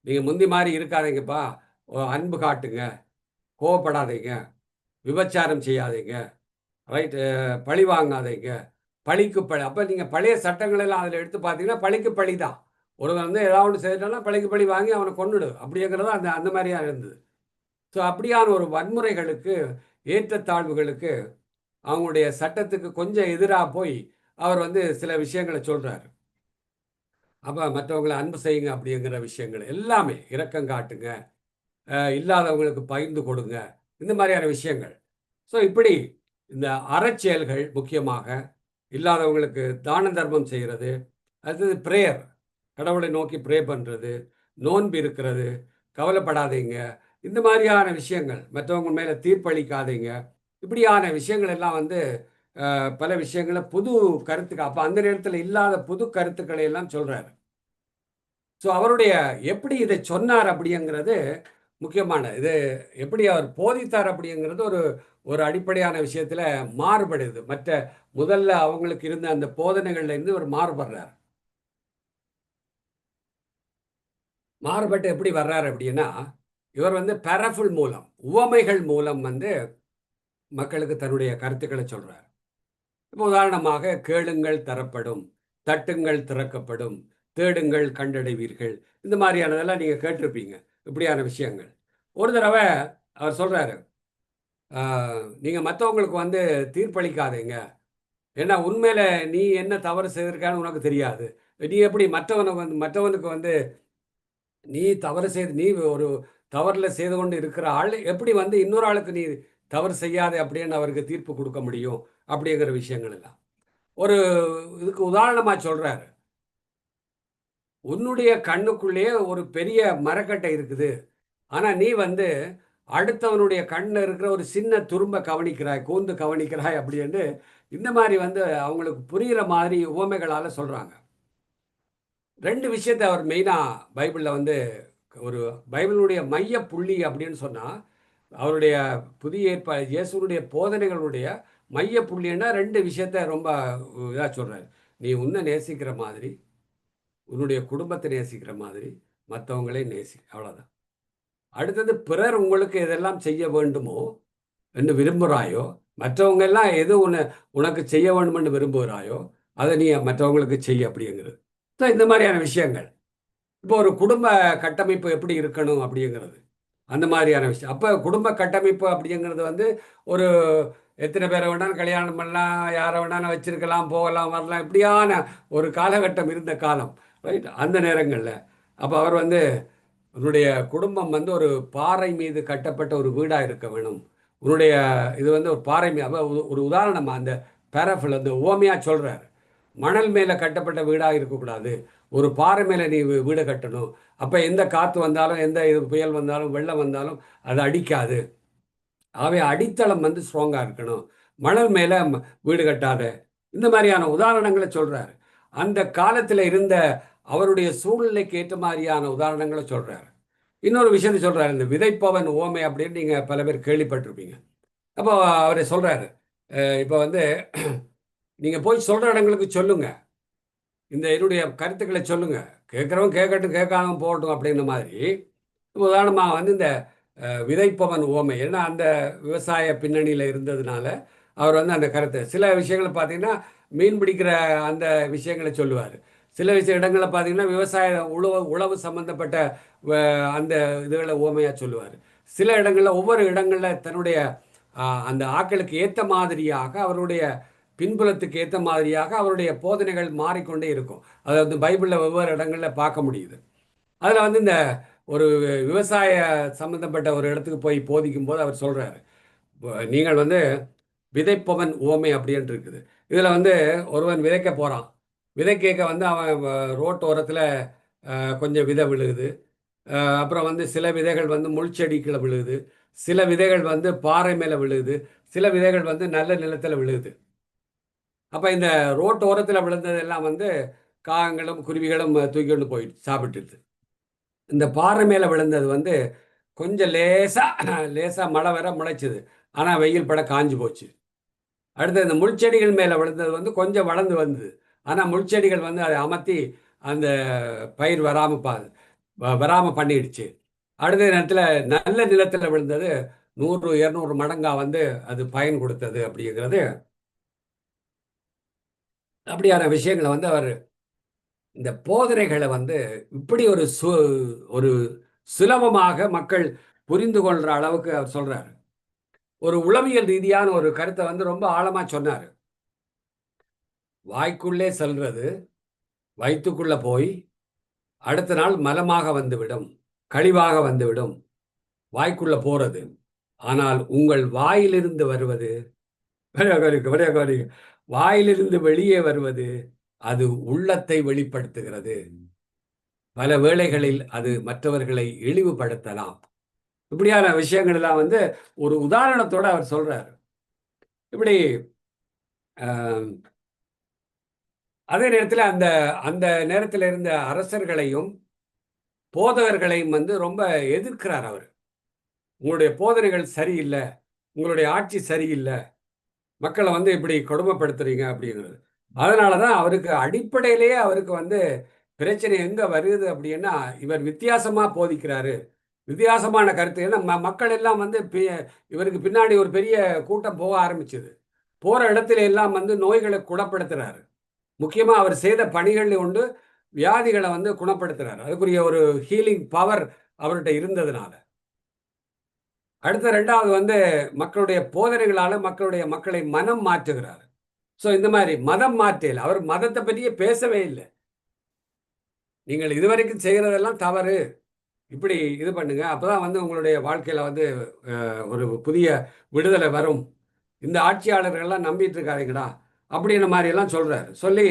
நீங்கள் முந்தி மாதிரி இருக்காதீங்கப்பா, அன்பு காட்டுங்க, கோவப்படாதீங்க, விபச்சாரம் செய்யாதீங்க, ரைட்டு, பழி வாங்காதீங்க, பழிக்கு பழி. அப்போ நீங்கள் பழைய சட்டங்கள் எல்லாம் அதில் எடுத்து பார்த்தீங்கன்னா பழிக்கு பழி தான். ஒருவன் வந்து ஏதாவது ஒன்று செய்தானா பழிக்கு பழி வாங்கி அவனை கொன்னுடு அப்படிங்கிறது அந்த அந்த மாதிரியாக இருந்தது. ஸோ அப்படியான ஒரு வன்முறைகளுக்கு, ஏற்றத்தாழ்வுகளுக்கு, அவங்களுடைய சட்டத்துக்கு கொஞ்சம் எதிராக போய் அவர் வந்து சில விஷயங்களை சொல்கிறார். அப்போ மற்றவங்களை அன்பு செய்யுங்க அப்படிங்கிற விஷயங்கள் எல்லாமே, இரக்கம் காட்டுங்க, இல்லாதவங்களுக்கு பகிர்ந்து கொடுங்க, இந்த மாதிரியான விஷயங்கள். ஸோ இப்படி இந்த அறச்செயல்கள் முக்கியமாக இல்லாதவங்களுக்கு தான தர்மம் செய்கிறது, அடுத்தது ப்ரேயர், கடவுளை நோக்கி ப்ரே பண்ணுறது, நோன்பு இருக்கிறது, கவலைப்படாதீங்க, இந்த மாதிரியான விஷயங்கள், மற்றவங்க மேலே தீர்ப்பளிக்காதீங்க, இப்படியான விஷயங்கள் எல்லாம் வந்து பல விஷயங்களை புது கருத்துக்கள், அப்போ அந்த நேரத்தில் இல்லாத புது கருத்துக்களை எல்லாம் சொல்கிறார். ஸோ அவருடைய எப்படி இதை சொன்னார் அப்படிங்கிறது முக்கியமான இது, எப்படி அவர் போதித்தார் அப்படிங்கிறது ஒரு ஒரு அடிப்படையான விஷயத்தில் மாறுபடுது. மற்ற முதல்ல அவங்களுக்கு இருந்த அந்த போதனைகள்ல இருந்து ஒரு மாறுபடுறார். மாறுபட்டு எப்படி வர்றாரு அப்படின்னா, இவர் வந்து பேரஃபுல் மூலம், உவமைகள் மூலம் வந்து மக்களுக்கு தன்னுடைய கருத்துக்களை சொல்றார். இப்போ உதாரணமாக, கேளுங்கள் தரப்படும், தட்டுங்கள் திறக்கப்படும், தேடுங்கள் கண்டடைவீர்கள், இந்த மாதிரியானதெல்லாம் நீங்க கேட்டிருப்பீங்க. இப்படியான விஷயங்கள். ஒரு தடவை அவர் சொல்றாரு, நீங்க மற்றவங்களுக்கு வந்து தீர்ப்பளிக்காதீங்க, ஏன்னா உண்மையில நீ என்ன தவறு செய்திருக்கான்னு உனக்கு தெரியாது. நீ எப்படி மற்றவனுக்கு வந்து நீ தவறு செய்து நீ ஒரு தவறில் செய்து கொண்டு இருக்கிற ஆள் எப்படி வந்து இன்னொரு ஆளுக்கு நீ தவறு செய்யாதே அப்படின்னு அவருக்கு தீர்ப்பு கொடுக்க முடியும் அப்படிங்கிற விஷயங்கள் எல்லாம் ஒரு இதுக்கு உதாரணமா சொல்றாரு. உன்னுடைய கண்ணுக்குள்ளேயே ஒரு பெரிய மரக்கட்டை இருக்குது, ஆனா நீ வந்து அடுத்தவனுடைய கண்ணில் இருக்கிற ஒரு சின்ன துரும்ப கவனிக்கிறாய், கூர்ந்து கவனிக்கிறாய் அப்படின்னு இந்த மாதிரி வந்து அவங்களுக்கு புரிகிற மாதிரி உவமைகளால் சொல்றாங்க. 2 விஷயத்தை அவர் மெயினாக பைபிளில் வந்து ஒரு பைபிளுடைய மைய புள்ளி அப்படின்னு சொன்னால், அவருடைய புதிய ஏற்பாடு இயேசுனுடைய போதனைகளுடைய மைய புள்ளின்னா 2 விஷயத்த ரொம்ப இதாக சொல்கிறார். நீ உன்னை நேசிக்கிற மாதிரி, உன்னுடைய குடும்பத்தை நேசிக்கிற மாதிரி, மற்றவங்களே நேசி, அவ்வளோதான். அடுத்தது, பிறர் உங்களுக்கு எதெல்லாம் செய்ய வேண்டுமோ என்று விரும்புகிறாயோ, மற்றவங்க எல்லாம் எது உனக்கு செய்ய வேண்டுமென்று விரும்புகிறாயோ அதை நீ மற்றவங்களுக்கு செய்ய அப்படிங்கிறது. ஸோ இந்த மாதிரியான விஷயங்கள். இப்போ ஒரு குடும்ப கட்டமைப்பு எப்படி இருக்கணும் அப்படிங்கிறது, அந்த மாதிரியான விஷயம். அப்போ குடும்ப கட்டமைப்பு அப்படிங்கிறது வந்து ஒரு எத்தனை பேரை வேணாலும் கல்யாணம் பண்ணலாம், யாரை வேணாலும் வச்சிருக்கலாம், போகலாம், வரலாம், இப்படியான ஒரு காலகட்டம் இருந்த காலம், ரைட்? அந்த நேரங்களில் அப்போ அவர் வந்து உன்னுடைய குடும்பம் வந்து ஒரு பாறை மீது கட்டப்பட்ட ஒரு வீடாக இருக்க வேணும். உன்னுடைய இது வந்து ஒரு பாறை மீது, ஒரு உதாரணமாக அந்த பேரஃபில் வந்து ஓமையாக சொல்கிறார். மணல் மேலே கட்டப்பட்ட வீடாக இருக்கக்கூடாது, ஒரு பாறை மேலே நீ வீடு கட்டணும். அப்போ எந்த காற்று வந்தாலும், எந்த இது புயல் வந்தாலும், வெள்ளம் வந்தாலும் அது அடிக்காது. ஆகவே அடித்தளம் வந்து ஸ்ட்ராங்காக இருக்கணும். மணல் மேலே வீடு கட்டாத, இந்த மாதிரியான உதாரணங்களை சொல்கிறார். அந்த காலத்தில் இருந்த அவருடைய சூழ்நிலைக்கு ஏற்ற மாதிரியான உதாரணங்களை சொல்கிறார். இன்னொரு விஷயத்தை சொல்கிறார், இந்த விதைப்பவன் ஓமை அப்படின்னு நீங்கள் பல பேர் கேள்விப்பட்டிருப்பீங்க. அப்போ அவரை சொல்கிறாரு, இப்போ வந்து நீங்கள் போய் சொல்கிற இடங்களுக்கு சொல்லுங்கள், இந்த என்னுடைய கருத்துக்களை சொல்லுங்கள், கேட்குறவன் கேட்கட்டும் கேட்காம போகட்டும் அப்படின்ற மாதிரி. உதாரணமாக வந்து இந்த விதைப்பவன் ஓமை, ஏன்னா அந்த விவசாய பின்னணியில் இருந்ததுனால அவர் வந்து அந்த கருத்தை சில விஷயங்களை பார்த்தீங்கன்னா மீன் பிடிக்கிற அந்த விஷயங்களை சொல்லுவார். சில இடங்களில் பார்த்தீங்கன்னா விவசாய உழவு சம்பந்தப்பட்ட அந்த இதுகளை ஓமையாக சொல்லுவார். சில இடங்களில் ஒவ்வொரு இடங்களில் தன்னுடைய அந்த ஆக்களுக்கு ஏற்ற மாதிரியாக அவருடைய பின்புலத்துக்கு ஏற்ற மாதிரியாக அவருடைய போதனைகள் மாறிக்கொண்டே இருக்கும். அதாவது பைபிளில் வெவ்வேறு இடங்களில் பார்க்க முடியுது. அதில் வந்து இந்த ஒரு விவசாய சம்மந்தப்பட்ட ஒரு இடத்துக்கு போய் போதிக்கும் போது அவர் சொல்கிறாரு, நீங்கள் வந்து விதைப்பவன் ஓமை அப்படின்ட்டு இருக்குது. இதில் வந்து ஒருவன் விதைக்க போகிறான். விதைக்க வந்து அவன் ரோட்டோரத்தில் கொஞ்சம் விதை விழுகுது. அப்புறம் வந்து சில விதைகள் வந்து முள்செடிக்குள்ள விழுகுது, சில விதைகள் வந்து பாறை மேலே விழுகுது, சில விதைகள் வந்து நல்ல நிலத்தில் விழுகுது. அப்போ இந்த ரோட்டோரத்தில் விழுந்ததெல்லாம் வந்து காகங்களும் குருவிகளும் தூக்கி கொண்டு போயிட்டு சாப்பிட்டுது. இந்த பாறை மேலே விழுந்தது வந்து கொஞ்சம் லேசாக மழை வர முளைச்சிது, ஆனால் வெயில் பட காஞ்சு போச்சு. அடுத்து இந்த முள்செடிகள் மேலே விழுந்தது வந்து கொஞ்சம் வளர்ந்து வந்தது, ஆனால் முள்செடிகள் வந்து அதை அமர்த்தி அந்த பயிர் வராமல் பண்ணிடுச்சு. அடுத்த நேரத்தில் நல்ல நிலத்தில் விழுந்தது 100-200 மடங்கா வந்து அது பயன் கொடுத்தது. அப்படிங்கிறது அப்படியான விஷயங்களை வந்து அவர் இந்த போதனைகளை வந்து இப்படி ஒரு சுலபமாக மக்கள் புரிந்து கொள்கிற அளவுக்கு அவர் சொல்றாரு. ஒரு உளவியல் ரீதியான ஒரு கருத்தை வந்து ரொம்ப ஆழமா சொன்னார். வாய்க்குள்ளே செல்றது வயிற்றுக்குள்ள போய் அடுத்த நாள் மலமாக வந்துவிடும், கழிவாக வந்துவிடும். வாய்க்குள்ள போறது, ஆனால் உங்கள் வாயிலிருந்து வருவது, வாயிலிருந்து வெளியே வருவது அது உள்ளத்தை வெளிப்படுத்துகிறது. பல வேளைகளில் அது மற்றவர்களை இழிவுபடுத்தலாம். இப்படியான விஷயங்கள் எல்லாம் வந்து ஒரு உதாரணத்தோட அவர் சொல்றாரு. இப்படி அதே நேரத்தில் அந்த அந்த நேரத்தில் இருந்த அரசர்களையும் போதகர்களையும் வந்து ரொம்ப எதிர்க்கிறார் அவர். உங்களுடைய போதனைகள் சரியில்லை, உங்களுடைய ஆட்சி சரியில்லை, மக்களை வந்து இப்படி கொடுமைப்படுத்துறீங்க அப்படிங்கிறது. அதனால தான் அவருக்கு அடிப்படையிலேயே அவருக்கு வந்து பிரச்சனை எங்கே வருது அப்படின்னா, இவர் வித்தியாசமாக போதிக்கிறாரு, வித்தியாசமான கருத்து. ஏன்னா மக்கள் எல்லாம் வந்து இவருக்கு பின்னாடி ஒரு பெரிய கூட்டம் போக ஆரம்பிச்சது. போகிற இடத்துல எல்லாம் வந்து நோய்களை குணப்படுத்துகிறாரு. முக்கியமாக அவர் செய்த பணிகளில் உண்டு வியாதிகளை வந்து குணப்படுத்துகிறார். அதுக்குரிய ஒரு ஹீலிங் பவர் அவர்கிட்ட இருந்ததுனால. அடுத்த 2வது வந்து மக்களுடைய போதனைகளால் மக்களை மனம் மாற்றுகிறார். ஸோ இந்த மாதிரி மதம் மாற்றல், அவர் மதத்தை பற்றியே பேசவே இல்லை. நீங்கள் இதுவரைக்கும் செய்கிறதெல்லாம் தவறு, இப்படி இது பண்ணுங்க, அப்போதான் வந்து உங்களுடைய வாழ்க்கையில் வந்து ஒரு புதிய விடுதலை வரும், இந்த ஆட்சியாளர்கள்லாம் நம்பிட்டு இருக்காதீங்கடா அப்படின்ற மாதிரியெல்லாம் சொல்கிறார். சொல்லி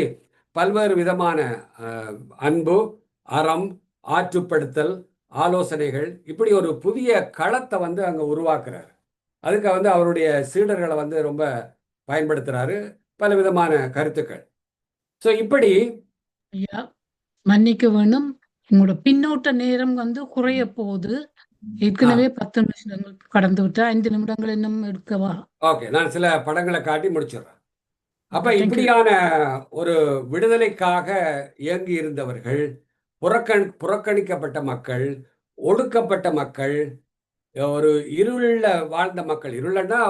பல்வேறு விதமான அன்பு, அறம், ஆற்றுப்படுத்தல், ஆலோசனைகள், இப்படி ஒரு புதிய களத்தை வந்து அங்கே உருவாக்குறாரு. அதுக்கு வந்து அவருடைய சீடர்களை வந்து ரொம்ப பயன்படுத்துகிறாரு, பல விதமான கருத்துக்கள். ஸோ இப்படி ஐயா மன்னிக்க வேணும், உங்களோட பின்னோட்ட நேரம் வந்து குறைய போகுது. ஏற்கனவே 10 நிமிடங்கள் கடந்து விட்டா, 5 நிமிடங்கள் இன்னும் எடுக்கவா? ஓகே, நான் சில படங்களை காட்டி முடிச்சிடுறேன். அப்ப இப்படியான ஒரு விடுதலைக்காக இயங்கி இருந்தவர்கள், புறக்கணிக்கப்பட்ட மக்கள், ஒடுக்கப்பட்ட மக்கள், ஒரு இருள வாழ்ந்த மக்கள், இருளன்னா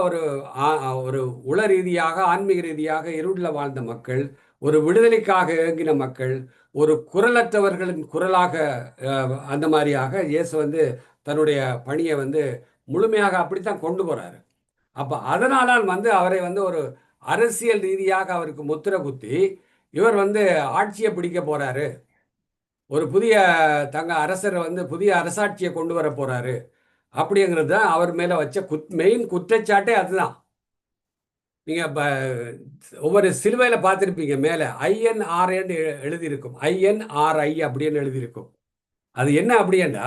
ஒரு உள ரீதியாக ஆன்மீக ரீதியாக இருள வாழ்ந்த மக்கள், ஒரு விடுதலைக்காக இயங்கின மக்கள், ஒரு குரலற்றவர்களின் குரலாக அந்த மாதிரியாக இயேசு வந்து தன்னுடைய பணியை வந்து முழுமையாக அப்படித்தான் கொண்டு போறாரு. அப்ப அதனால வந்து அவரை வந்து ஒரு அரசியல் ரீதியாக அவருக்கு முத்திரை குத்தி இவர் வந்து ஆட்சியை பிடிக்க போறாரு, ஒரு புதிய அரசரை வந்து புதிய அரசாட்சியை கொண்டு வர போறாரு அப்படிங்கிறது தான் அவர் மேல வச்ச மெயின் குற்றச்சாட்டே அதுதான். நீங்க ஒவ்வொரு சிலுவையில பார்த்துருப்பீங்க, மேல INRA எழுதியிருக்கும், INRI அப்படின்னு எழுதியிருக்கும். அது என்ன அப்படின்னா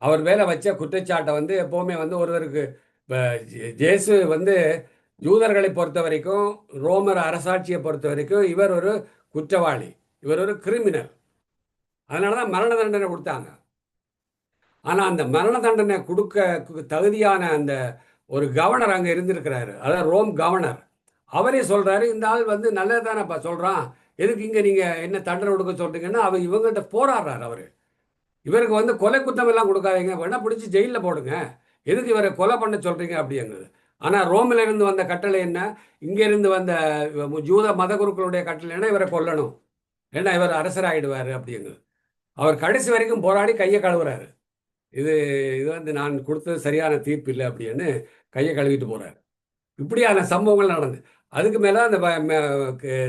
அவர் மேல வச்ச குற்றச்சாட்டை வந்து எப்பவுமே வந்து ஒருவருக்கு இப்போ ஜேசு வந்து யூதர்களை பொறுத்த வரைக்கும், ரோமர் அரசாட்சியை பொறுத்த வரைக்கும் இவர் ஒரு குற்றவாளி, இவர் ஒரு கிரிமினல். அதனால தான் மரண தண்டனை கொடுத்தாங்க. ஆனால் அந்த மரண தண்டனை கொடுக்க தகுதியான அந்த ஒரு கவர்னர் அங்கே இருந்திருக்கிறாரு, அதாவது ரோம் கவர்னர். அவரே சொல்றாரு, இந்த ஆள் வந்து நல்லது தானேப்பா சொல்றான், எதுக்கு இங்கே நீங்கள் என்ன தண்டனை கொடுக்க சொல்றீங்கன்னா அவர் இவங்கள்ட்ட போராடுறாரு. அவர் இவருக்கு வந்து கொலை குற்றம் எல்லாம் கொடுக்காதீங்க, வேணா பிடிச்சி ஜெயிலில் போடுங்க, எதுக்கு இவரை கொலை பண்ண சொல்றீங்க அப்படிங்கிறது. ஆனால் ரோமில் இருந்து வந்த கட்டளை என்ன, இங்கிருந்து வந்த யூத மத குருக்களுடைய கட்டளை என்ன, இவரை கொல்லணும், ஏன்னா இவர் அரசராகிடுவார் அப்படிங்கிறது. அவர் கடைசி வரைக்கும் போராடி கையை கழுவுறாரு. இது இது வந்து நான் கொடுத்தது சரியான தீர்ப்பு இல்லை அப்படின்னு கையை கழுவிட்டு போறாரு. இப்படியான சம்பவங்கள் நடந்து அதுக்கு மேலே அந்த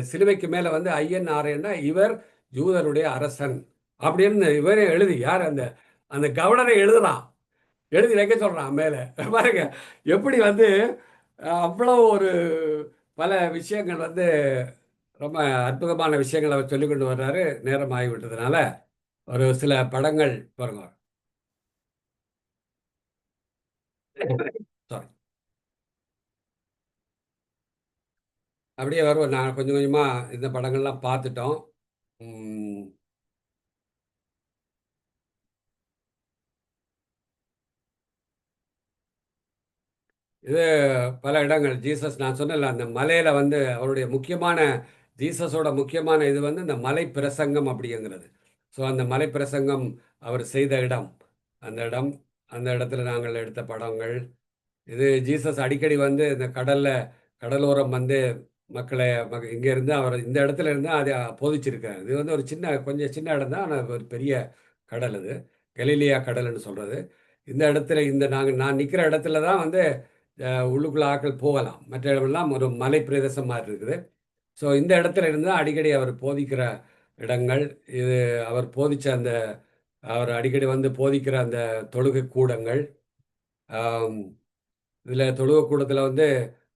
சிலுவைக்கு மேலே வந்து INRA இவர் யூதருடைய அரசன் அப்படின்னு இவரே எழுதி, யார் அந்த அந்த கவர்னரை எழுதுறான், எழுதி வைக்க சொல்றான் மேலே. பாருங்க எப்படி வந்து அவ்வளோ ஒரு பல விஷயங்கள் வந்து ரொம்ப அற்புதமான விஷயங்களை அவர் சொல்லிக் கொண்டு வர்றாரு. நேரம் ஆகிவிட்டதுனால ஒரு சில படங்கள் பாருங்க. சாரி, அப்படியே வருவோம். நான் கொஞ்சம் கொஞ்சமாக இந்த படங்கள்லாம் பார்த்துட்டோம். இது பல இடங்கள் ஜீசஸ், நான் சொன்னல அந்த மலையில் வந்து அவருடைய முக்கியமான ஜீசஸோட முக்கியமான இது வந்து இந்த மலை பிரசங்கம் அப்படிங்கிறது. ஸோ அந்த மலை பிரசங்கம் அவர் செய்த இடம், அந்த இடத்துல நாங்கள் எடுத்த படங்கள். இது ஜீசஸ் அடிக்கடி வந்து இந்த கடலோரம் வந்து மக்களை இங்கேருந்து அவர் இந்த இடத்துல இருந்து அதை போதிச்சிருக்காரு. இது வந்து ஒரு கொஞ்சம் சின்ன இடம் தான், ஆனால் ஒரு பெரிய கடல். இது கலிலியா கடல்னு சொல்கிறது. இந்த இடத்துல நான் நிற்கிற இடத்துல தான் வந்து உள்ளுக்குள்ள ஆட்கள் போகலாம், மற்ற இடமெல்லாம் ஒரு மலை பிரதேசம் மாதிரி இருக்குது. ஸோ இந்த இடத்துல இருந்து அடிக்கடி அவர் போதிக்கிற இடங்கள் இது. அவர் அடிக்கடி வந்து போதிக்கிற அந்த தொழுகை கூடங்கள். இதில் தொழுகை கூடத்தில் வந்து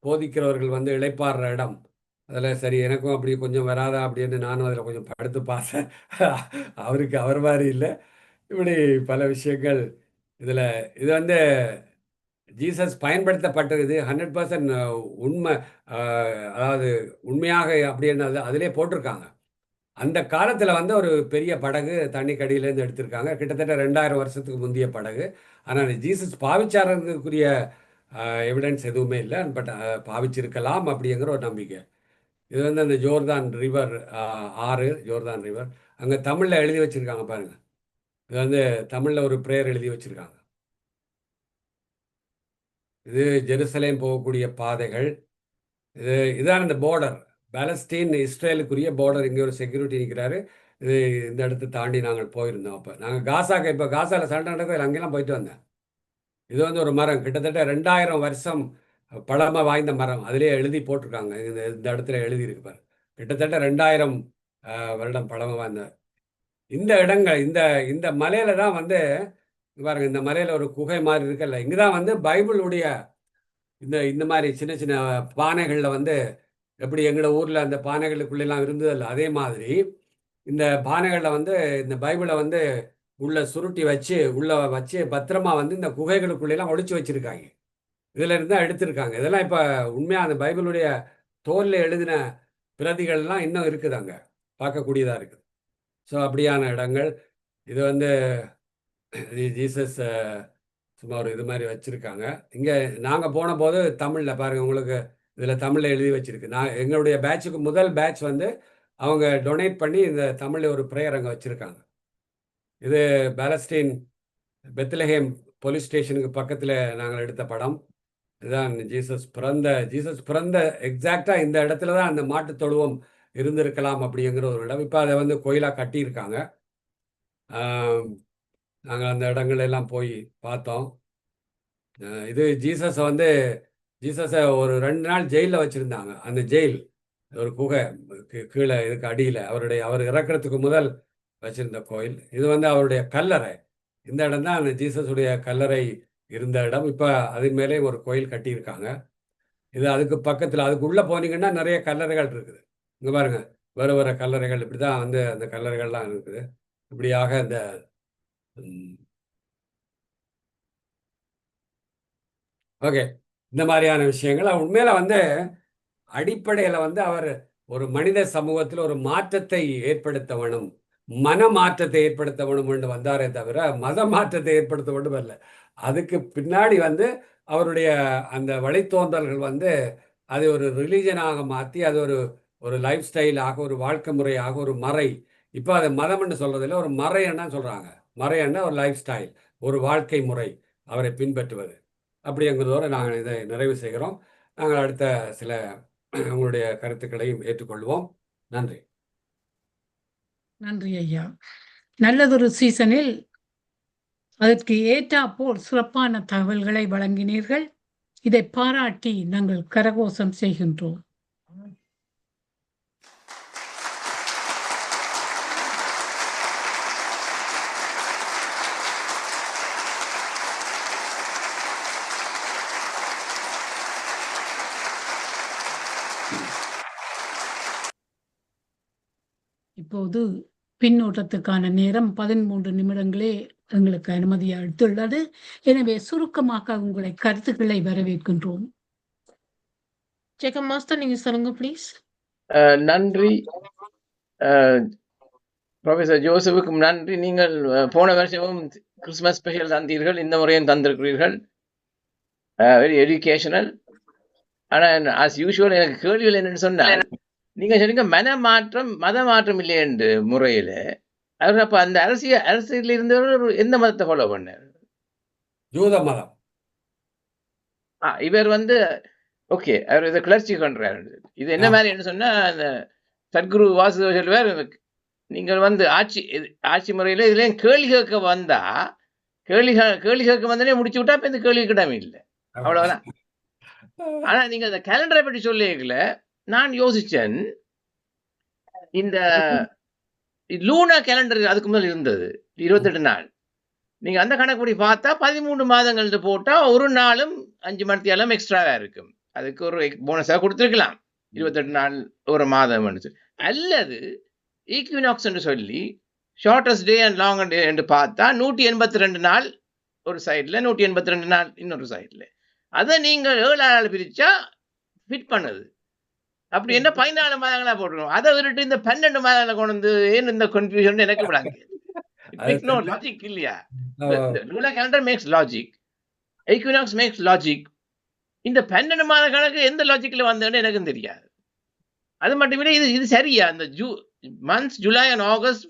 போதிக்கிறவர்கள் வந்து இளைப்பாடுற இடம். அதில் சரி எனக்கும் அப்படி கொஞ்சம் வராதா அப்படின்னு நானும் அதில் கொஞ்சம் படுத்து பார்த்தேன். அவருக்கு அவர் மாதிரி இல்லை. இப்படி பல விஷயங்கள் இதில். இது வந்து ஜீசஸ் பயன்படுத்தப்பட்டது 100% உண்மை, அதாவது உண்மையாக அப்படின்னு அதிலே போட்டிருக்காங்க. அந்த காலத்தில் வந்து ஒரு பெரிய படகு தண்ணி கடியிலேருந்து எடுத்திருக்காங்க, கிட்டத்தட்ட 2000 வருஷத்துக்கு முந்தைய படகு. ஆனால் ஜீசஸ் பாவிச்சாரதுக்குரிய எவிடன்ஸ் எதுவுமே இல்லை, பட் பாவிச்சிருக்கலாம் அப்படிங்கிற ஒரு நம்பிக்கை. இது வந்து அந்த ஜோர்தான் ரிவர், ஆறு ஜோர்தான் ரிவர், அங்கே தமிழில் எழுதி வச்சுருக்காங்க பாருங்கள். இது வந்து தமிழில் ஒரு ப்ரேயர் எழுதி வச்சுருக்காங்க. இது ஜெருசலேம் போகக்கூடிய பாதைகள். இதான் இந்த பார்டர், பாலஸ்தீன் இஸ்ரேலுக்குரிய பார்டர். இங்கே ஒரு செக்யூரிட்டி நிற்கிறாரு. இந்த இடத்த தாண்டி நாங்கள் போயிருந்தோம். அப்போ நாங்கள் காசாக்கு, இப்போ காசாவில் சண்டை நடக்குது, அங்கெல்லாம் போயிட்டு வந்தேன். இது வந்து ஒரு மரம், கிட்டத்தட்ட 2000 வருஷம் பழமை வாய்ந்த மரம். அதிலே எழுதி போட்டிருக்காங்க, இந்த இடத்துல எழுதியிருக்கு பாரு, கிட்டத்தட்ட 2000 வருடம் பழமை வாய்ந்த இந்த இடங்கள். இந்த மலையில தான் வந்து பாருங்க, இந்த மலையில ஒரு குகை மாதிரி இருக்குல்ல, இங்கே தான் வந்து பைபிளுடைய இந்த மாதிரி சின்ன சின்ன பானைகளில் வந்து எப்படி எங்களோட ஊரில் அந்த பானைகளுக்குள்ளெல்லாம் இருந்ததில்ல, அதே மாதிரி இந்த பானைகளில் வந்து இந்த பைபிளை வந்து உள்ள சுருட்டி வச்சு பத்திரமா வந்து இந்த குகைகளுக்குள்ளெல்லாம் ஒழிச்சு வச்சிருக்காங்க. இதில் இருந்தால் எடுத்திருக்காங்க. இதெல்லாம் இப்போ உண்மையாக அந்த பைபிளுடைய தோலில் எழுதின பிரதிகள்லாம் இன்னும் இருக்குது, அங்கே பார்க்கக்கூடியதாக இருக்குது. ஸோ அப்படியான இடங்கள். இது வந்து ஜீசஸ் சும்மா ஒரு இது மாதிரி வச்சுருக்காங்க. இங்கே நாங்கள் போன போது தமிழில் பாருங்கள், உங்களுக்கு இதில் தமிழில் எழுதி வச்சுருக்கு. எங்களுடைய பேட்சுக்கு முதல் பேட்ச் வந்து அவங்க டொனேட் பண்ணி இந்த தமிழில் ஒரு ப்ரேயர் அங்கே வச்சுருக்காங்க. இது பாலஸ்தீன் பெத்லஹேம் போலீஸ் ஸ்டேஷனுக்கு பக்கத்தில் நாங்கள் எடுத்த படம். இதுதான் ஜீசஸ் பிறந்த எக்ஸாக்டாக இந்த இடத்துல தான் அந்த மாட்டு தொழுவம் இருந்திருக்கலாம் அப்படிங்கிற ஒரு இடம். இப்போ அதை வந்து கோயிலாக கட்டியிருக்காங்க. நாங்கள் அந்த இடங்களெல்லாம் போய் பார்த்தோம். இது ஜீசஸை ஒரு 2 நாள் ஜெயிலில் வச்சுருந்தாங்க. அந்த ஜெயில் ஒரு குகை கீழே இதுக்கு அடியில் அவர் இறக்கிறதுக்கு முதல் வச்சிருந்த கோயில். இது வந்து அவருடைய கல்லறை. இந்த இடம் தான் அந்த ஜீசஸுடைய கல்லறை இருந்த இடம். இப்போ அது மேலே ஒரு கோயில் கட்டியிருக்காங்க. இது அதுக்கு பக்கத்தில், அதுக்கு உள்ளே போனீங்கன்னா நிறைய கல்லறைகள் இருக்குது. இங்கே பாருங்கள், வேறு கல்லறைகள். இப்படி தான் வந்து அந்த கல்லறைகள்லாம் இருக்குது. இப்படியாக இந்த ஓகே. இந்த மாதிரியான விஷயங்கள் உண்மையில வந்து அடிப்படையில வந்து அவர் ஒரு மனித சமூகத்தில் ஒரு மாற்றத்தை ஏற்படுத்த வேணும், மன மாற்றத்தை ஏற்படுத்த வேணும் என்று வந்தாரே தவிர மத மாற்றத்தை ஏற்படுத்த வேண்டும் அல்ல. அதுக்கு பின்னாடி வந்து அவருடைய அந்த வழித்தோன்றல்கள் வந்து அதை ஒரு ரிலீஜனாக மாற்றி அது ஒரு ஒரு லைஃப் ஸ்டைலாக, ஒரு வாழ்க்கை முறையாக, ஒரு மறை. இப்போ அதை மதம்னு சொல்றதில்ல, ஒரு மறைன்னா சொல்றாங்க. மறைன்னா ஒரு லைஃப் ஸ்டைல், ஒரு வாழ்க்கை முறை, அவரை பின்பற்றுவது. அப்படிங்கிறதோடு நாங்கள் இதை நிறைவு செய்கிறோம். நாங்கள் அடுத்த சில உங்களுடைய கருத்துக்களையும் ஏற்றுக்கொள்வோம். நன்றி. நன்றி ஐயா. நல்லதொரு சீசனில் அதற்கு ஏற்றாற்போல் சிறப்பான தகவல்களை வழங்கினீர்கள். இதை பாராட்டி நாங்கள் கரகோஷம் செய்கின்றோம். இப்போது பின்னோட்டத்துக்கான நேரம் 13 நிமிடங்களே எங்களுக்கு அனுமதி அளித்துள்ளது. எனவே சுருக்கமாக உங்களை கருத்துக்களை வரவேற்கின்றோம். Jacob Master, நீங்க சொல்லுங்க ப்ளீஸ். நன்றி ப்ரொஃபசர் ஜோசப்புக்கும் நன்றி. நீங்கள் போன வருஷமும் கிறிஸ்துமஸ் ஸ்பெஷல் தந்தீர்கள், இந்த முறையும் தந்திருக்கிறீர்கள். Very educational. ஆனால் ஆஸ் யூஷுவல் எனக்கு கேள்விகள் என்னன்னு சொன்னால், நீங்க சொன்னீங்க மத மாற்றம் இல்லை என்று முறையில். அவர் அப்ப அந்த அரசியல் இருந்தவர் எந்த மதத்தை ஃபாலோ பண்ணார்? யூத மதம். இவர் வந்து ஓகே, அவர் இதை கிளர்ச்சி பண்றாரு. இது என்ன மாதிரி என்ன சொன்னா, அந்த சத்குரு வாசுதேவ சொல்வார், நீங்கள் வந்து ஆட்சி முறையில் இதுலேயும் கேள்வி கேட்க வந்தா கேள்வி கேட்க வந்தாலே முடிச்சு விட்டா இப்ப இந்த கேள்வி கிடாம இல்லை, அவ்வளவுதான். ஆனா நீங்க அந்த கேலண்டரை பற்றி சொல்லிக்கல, நான் யோசிச்சேன், இந்த லூனா கேலண்டர் அதுக்கு முதல் இருந்தது 28 நாள். நீங்க அந்த கணக்குப்படி பார்த்தா 13 மாதங்கள் போட்டா ஒரு நாளும் 5 மணித்தியாலும் எக்ஸ்ட்ராவா இருக்கும். அதுக்கு ஒரு போனஸா கொடுத்துருக்கலாம், 28 நாள் ஒரு மாதம். அல்லது ஈக்வினாக்ஸ் என்று சொல்லி ஷார்டஸ்ட் டே அண்ட் லாங் டே என்று பார்த்தா 182 நாள் ஒரு சைட்ல, 182 நாள் இன்னொரு சைட்ல. அதை நீங்கள் 7 நாள் பிரிச்சா ஃபிட் பண்ணுது. அப்படி என்ன 14 மாதங்களா போட்டுருவோம். அதை விட்டு இந்த 12 மாதங்களை கொண்டு வந்து ஏன் இந்த கன்ஃபியூஷன் எனக்கு விடாங்க. நோ லாஜிக் இல்லையா? Lunar calendar makes logic, equinox makes logic. இந்த 12 மாத கணக்கு எந்த லாஜிக்ல வந்ததுன்னு எனக்கும் தெரியாது. அது மட்டும் இல்லை, இது சரியா? அந்த ஜூலை அண்ட் ஆகஸ்ட்